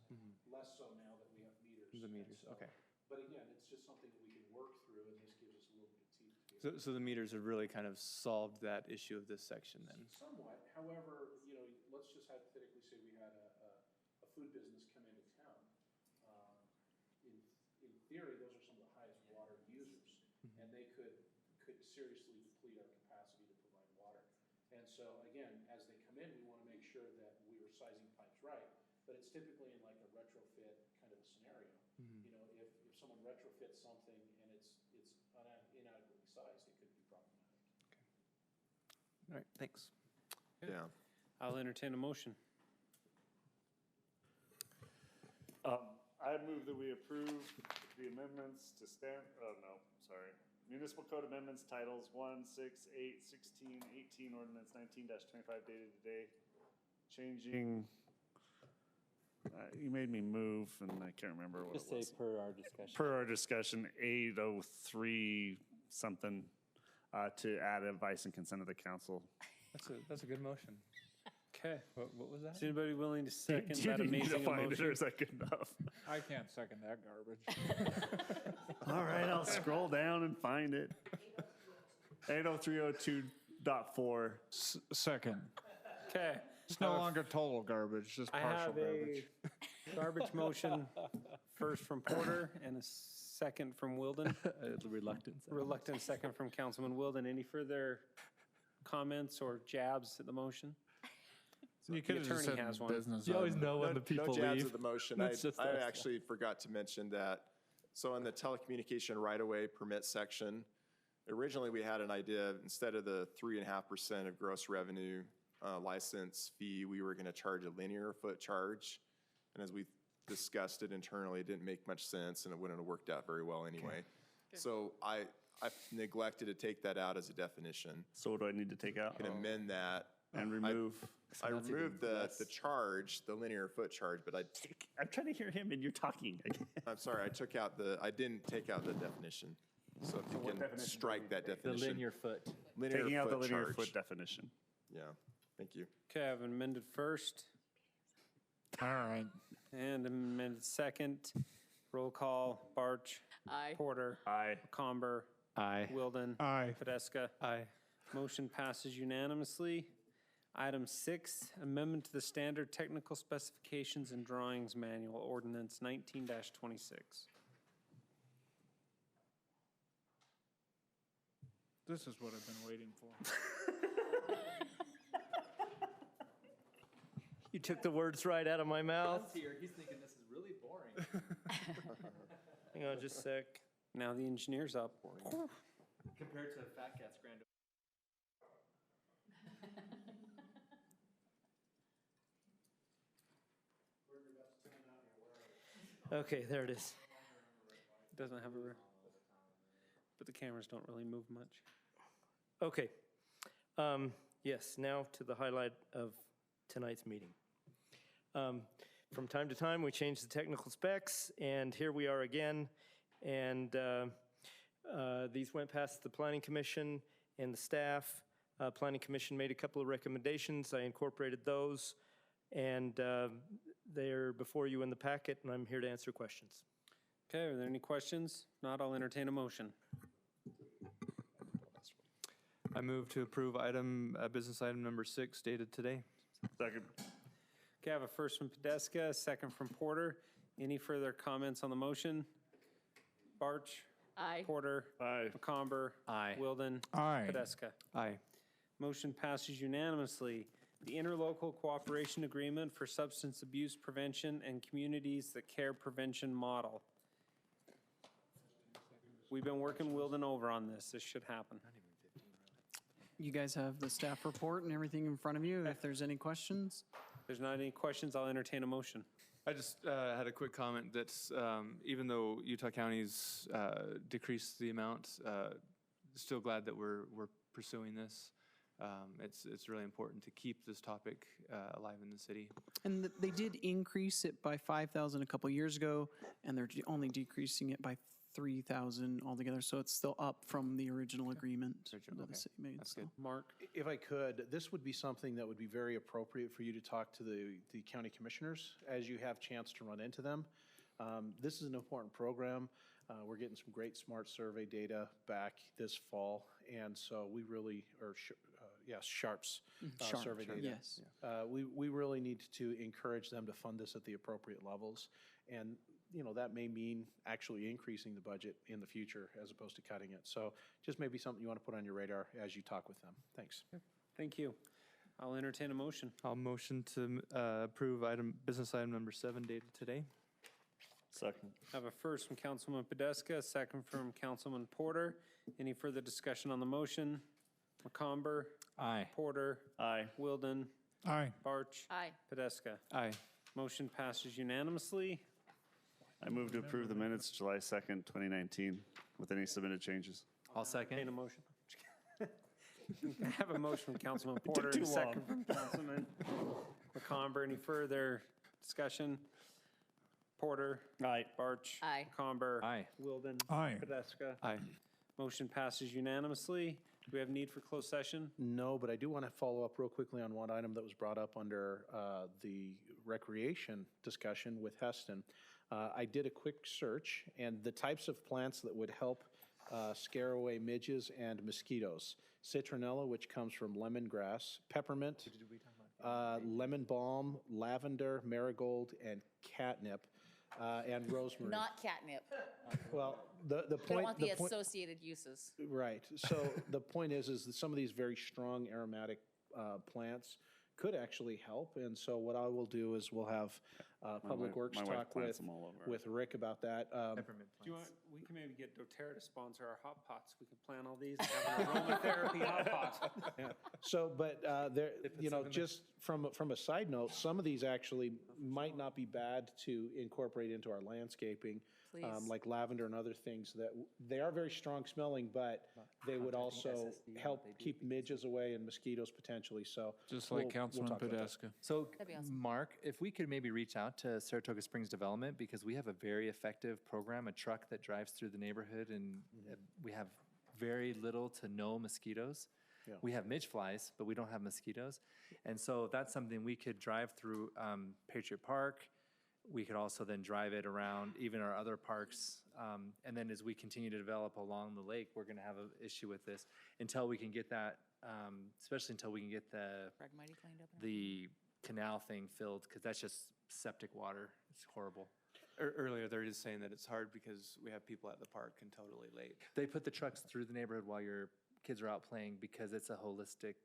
F: Less so now that we have meters.
H: The meters,
F: And so-
H: okay.
F: But again, it's just something that we can work through, and this gives us a little bit of teeth to be able
H: So the meters have really kind of solved that issue of this section then?
F: Somewhat. However, let's just hypothetically say we had a food business come into town. In theory, those are some of the highest water users, and they could seriously deplete our capacity to provide water. And so again, as they come in, we want to make sure that we are sizing pipes right, but it's typically in like a retrofit kind of a scenario. If someone retrofits something and it's inadequately sized, it could be problematic.
H: All right, thanks.
N: Yeah.
A: I'll entertain a motion.
K: I move that we approve the amendments to Municipal Code Amendments Titles 1, 6, 8, 16, 18, Ordinance 19-25 dated today. Changing, you made me move and I can't remember what it was.
E: Just say per our discussion.
K: Per our discussion, 803 something, to add advice and consent of the council.
H: That's a good motion.
A: Okay.
H: What was that?
A: Is anybody willing to
K: Do
A: second
K: you
A: that
K: need me to
A: amazing
K: find it, or
A: emotion?
K: is that good enough?
B: I can't second that garbage.
K: All right, I'll scroll down and find it. 80302 2.4.
B: Second.
A: Okay.
B: It's no longer total garbage, just
A: I
B: partial
A: have
B: garbage.
A: a garbage motion, first from Porter and a second from Wilden. Reluctant second from Councilman Wilden. Any further comments or jabs at the motion?
B: You could have just
A: attorney
B: said
A: has one.
T: You
B: business. item.
T: always know when the people
N: No jabs
T: leave.
N: at the motion.
T: That's just
N: I
T: us.
N: actually forgot to mention that. So in the telecommunication right-of-way permit section, originally we had an idea, instead of the 3.5% of gross revenue license fee, we were going to charge a linear foot charge. And as we discussed it internally, it didn't make much sense and it wouldn't have worked out very well anyway. So I neglected to take that out as a definition.
K: So what do I need to take out?
N: And amend that.
K: And remove?
N: I removed the charge, the linear foot charge, but
K: I'm trying to hear him and you're talking.
N: I'm sorry, I didn't take out the definition. So if you
K: what
N: can
K: definition
N: strike that
T: The
N: definition.
T: linear foot.
N: Linear
K: Taking out the
N: foot
K: linear
N: charge.
K: foot definition.
N: Yeah, thank you.
A: Okay, I have an amended first
B: All right.
A: and amended second. Roll call, Barch.
I: Aye.
A: Porter.
K: Aye.
A: Comber.
T: Aye.
A: Wilden.
B: Aye.
A: Podeska.
T: Aye.
A: Motion passes unanimously. Item 6, amendment to the standard technical specifications and drawings manual, ordinance 19-26.
B: This is what I've been waiting for.
R: You took the words right out of my mouth.
T: Here, he's thinking this is really boring.
R: Hang on just a sec.
A: Now the engineer's up.
T: Compared to Fat Cat's grand.
R: Okay, there it is.
A: Doesn't have a, but the cameras don't really move much.
R: Okay. Yes, now to the highlight of tonight's meeting. From time to time, we change the technical specs, and here we are again. And these went past the Planning Commission and the staff. Planning Commission made a couple of recommendations. I incorporated those, and they're before you in the packet, and I'm here to answer questions.
A: Okay, are there any questions? If not, I'll entertain a motion.
H: I move to approve business item number 6 dated today.
K: Second.
A: Okay, I have a first from Podeska, a second from Porter. Any further comments on the motion? Barch?
I: Aye.
A: Porter?
K: Aye.
A: McComber?
T: Aye.
A: Wilden?
B: Aye.
A: Podeska?
H: Aye.
A: Motion passes unanimously. The Interlocal Cooperation Agreement for Substance Abuse Prevention and Communities That Care Prevention Model. We've been working Wilden over on this. This should happen.
L: You guys have the staff report and everything in front of you. If there's any questions.
A: If there's not any questions, I'll entertain a motion.
H: I just had a quick comment that even though Utah County's decreased the amount, still glad that we're pursuing this. It's really important to keep this topic alive in the city.
L: And they did increase it by 5,000 a couple years ago, and they're only decreasing it by 3,000 altogether. So it's still up from the original agreement that the city made.
H: That's
L: so.
H: good.
A: Mark?
F: If I could, this would be something that would be very appropriate for you to talk to the county commissioners as you have chance to run into them. This is an important program. We're getting some great smart survey data back this fall, and so we really are, Sharps survey data.
L: Yes.
F: We really need to encourage them to fund this at the appropriate levels, and that may mean actually increasing the budget in the future as opposed to cutting it. So just maybe something you want to put on your radar as you talk with them. Thanks.
A: Thank you. I'll entertain a motion.
H: I'll motion to approve business item number 7 dated today.
K: Second.
A: I have a first from Councilman Podeska, a second from Councilman Porter. Any further discussion on the motion? McComber?
T: Aye.
A: Porter?
K: Aye.
A: Wilden?
B: Aye.
A: Barch?
I: Aye.
A: Podeska?
H: Aye.
A: Motion passes unanimously.
K: I move to approve the minutes July 2nd, 2019 with any submitted changes.
T: I'll
A: Entertain
T: second.
A: a motion. I have a motion from Councilman Porter and a second from Councilman McComber. Any further discussion? Porter?
K: Aye.
A: Barch?
I: Aye.
A: McComber?
T: Aye.
A: Wilden?
B: Aye.
A: Podeska?
H: Aye.
A: Motion passes unanimously. Do we have need for closed session?
F: No, but I do want to follow up real quickly on one item that was brought up under the recreation discussion with Heston. I did a quick search, and the types of plants that would help scare away midges and mosquitoes citronella, which comes from lemongrass, peppermint, lemon balm, lavender, marigold, and catnip, and rosemary.
I: Not catnip.
F: Well, the
I: We don't
F: point.
I: want the
F: point-
I: associated uses.
F: Right. So the point is that some of these very strong aromatic plants could actually help. And so what I will do is we'll have Public Works
K: my wife
F: talk
K: plants them all over.
F: with Rick about that.
A: Do you want, we can maybe get doTERRA to sponsor our hot pots. We can plant all these and have an aromatherapy hot pot.
F: Yeah. So, but there, you know, just from a side note, some of these actually might not be bad to incorporate into our landscaping.
I: Please.
F: Like lavender and other things that, they are very strong smelling, but they would also help keep midges away and mosquitoes potentially, so.
B: Just like
F: we'll
B: Councilman
F: talk about that.
B: Podeska.
T: So,
I: That'd be awesome.
T: Mark, if we could maybe reach out to Saratoga Springs Development, because we have a very effective program, a truck that drives through the neighborhood, and we have very little to no mosquitoes.
F: Yeah.
T: We have midge flies, but we don't have mosquitoes. And so that's something we could drive through Patriot Park. We could also then drive it around even our other parks. And then as we continue to develop along the lake, we're going to have an issue with this until we can get that, especially until we can get
I: Phragmite cleaned up.
T: the canal thing filled, because that's just septic water. It's horrible.
H: Earlier, they're just saying that it's hard because we have people at the park until really late.
T: They put the trucks through the neighborhood while your kids are out playing because it's a holistic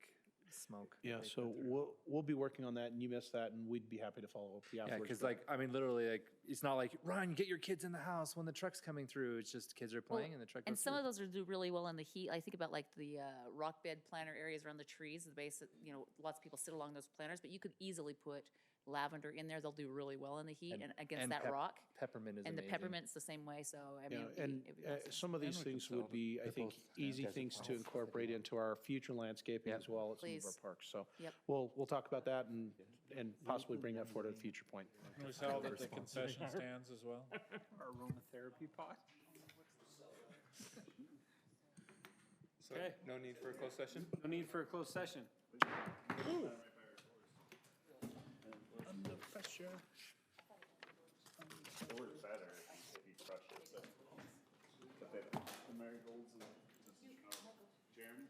T: smoke.
F: Yeah,
T: they
F: so
T: put through.
F: we'll be working on that, and you missed that, and we'd be happy to follow up with you
T: Yeah,
F: afterwards.
T: because
F: but-
T: like, I mean, literally, like, it's not like, run, get your kids in the house when the truck's coming through. It's just kids are playing and the truck
I: And
T: goes
I: some
T: through.
I: of those are do really well in the heat. I think about like the rock bed planter areas around the trees, the base, you know, lots of people sit along those planters, but you could easily put lavender in there. They'll do really well in the heat and against that rock.
T: Peppermint is
I: And the
T: amazing.
I: peppermint's the same way, so I mean,
F: Yeah, and
I: it'd be awesome.
F: some of these
B: And we can
F: things
B: sell
F: would
B: them.
F: be, I
T: They're
F: think,
T: both,
F: easy
T: desert
F: things to
T: plants.
F: incorporate into our future landscaping
T: Yep.
F: as well as some of our
I: Please.
F: parks. So
I: Yep.
F: we'll talk about that and possibly bring that forward at a future point.
B: We sell it at the concession stands as well.
A: Our aromatherapy pot.
H: So
A: Okay.
H: no need for a closed session?
A: No need for a closed session.
K: Under pressure. Where is that area? If you crush it, but the marigolds and, Jeremy?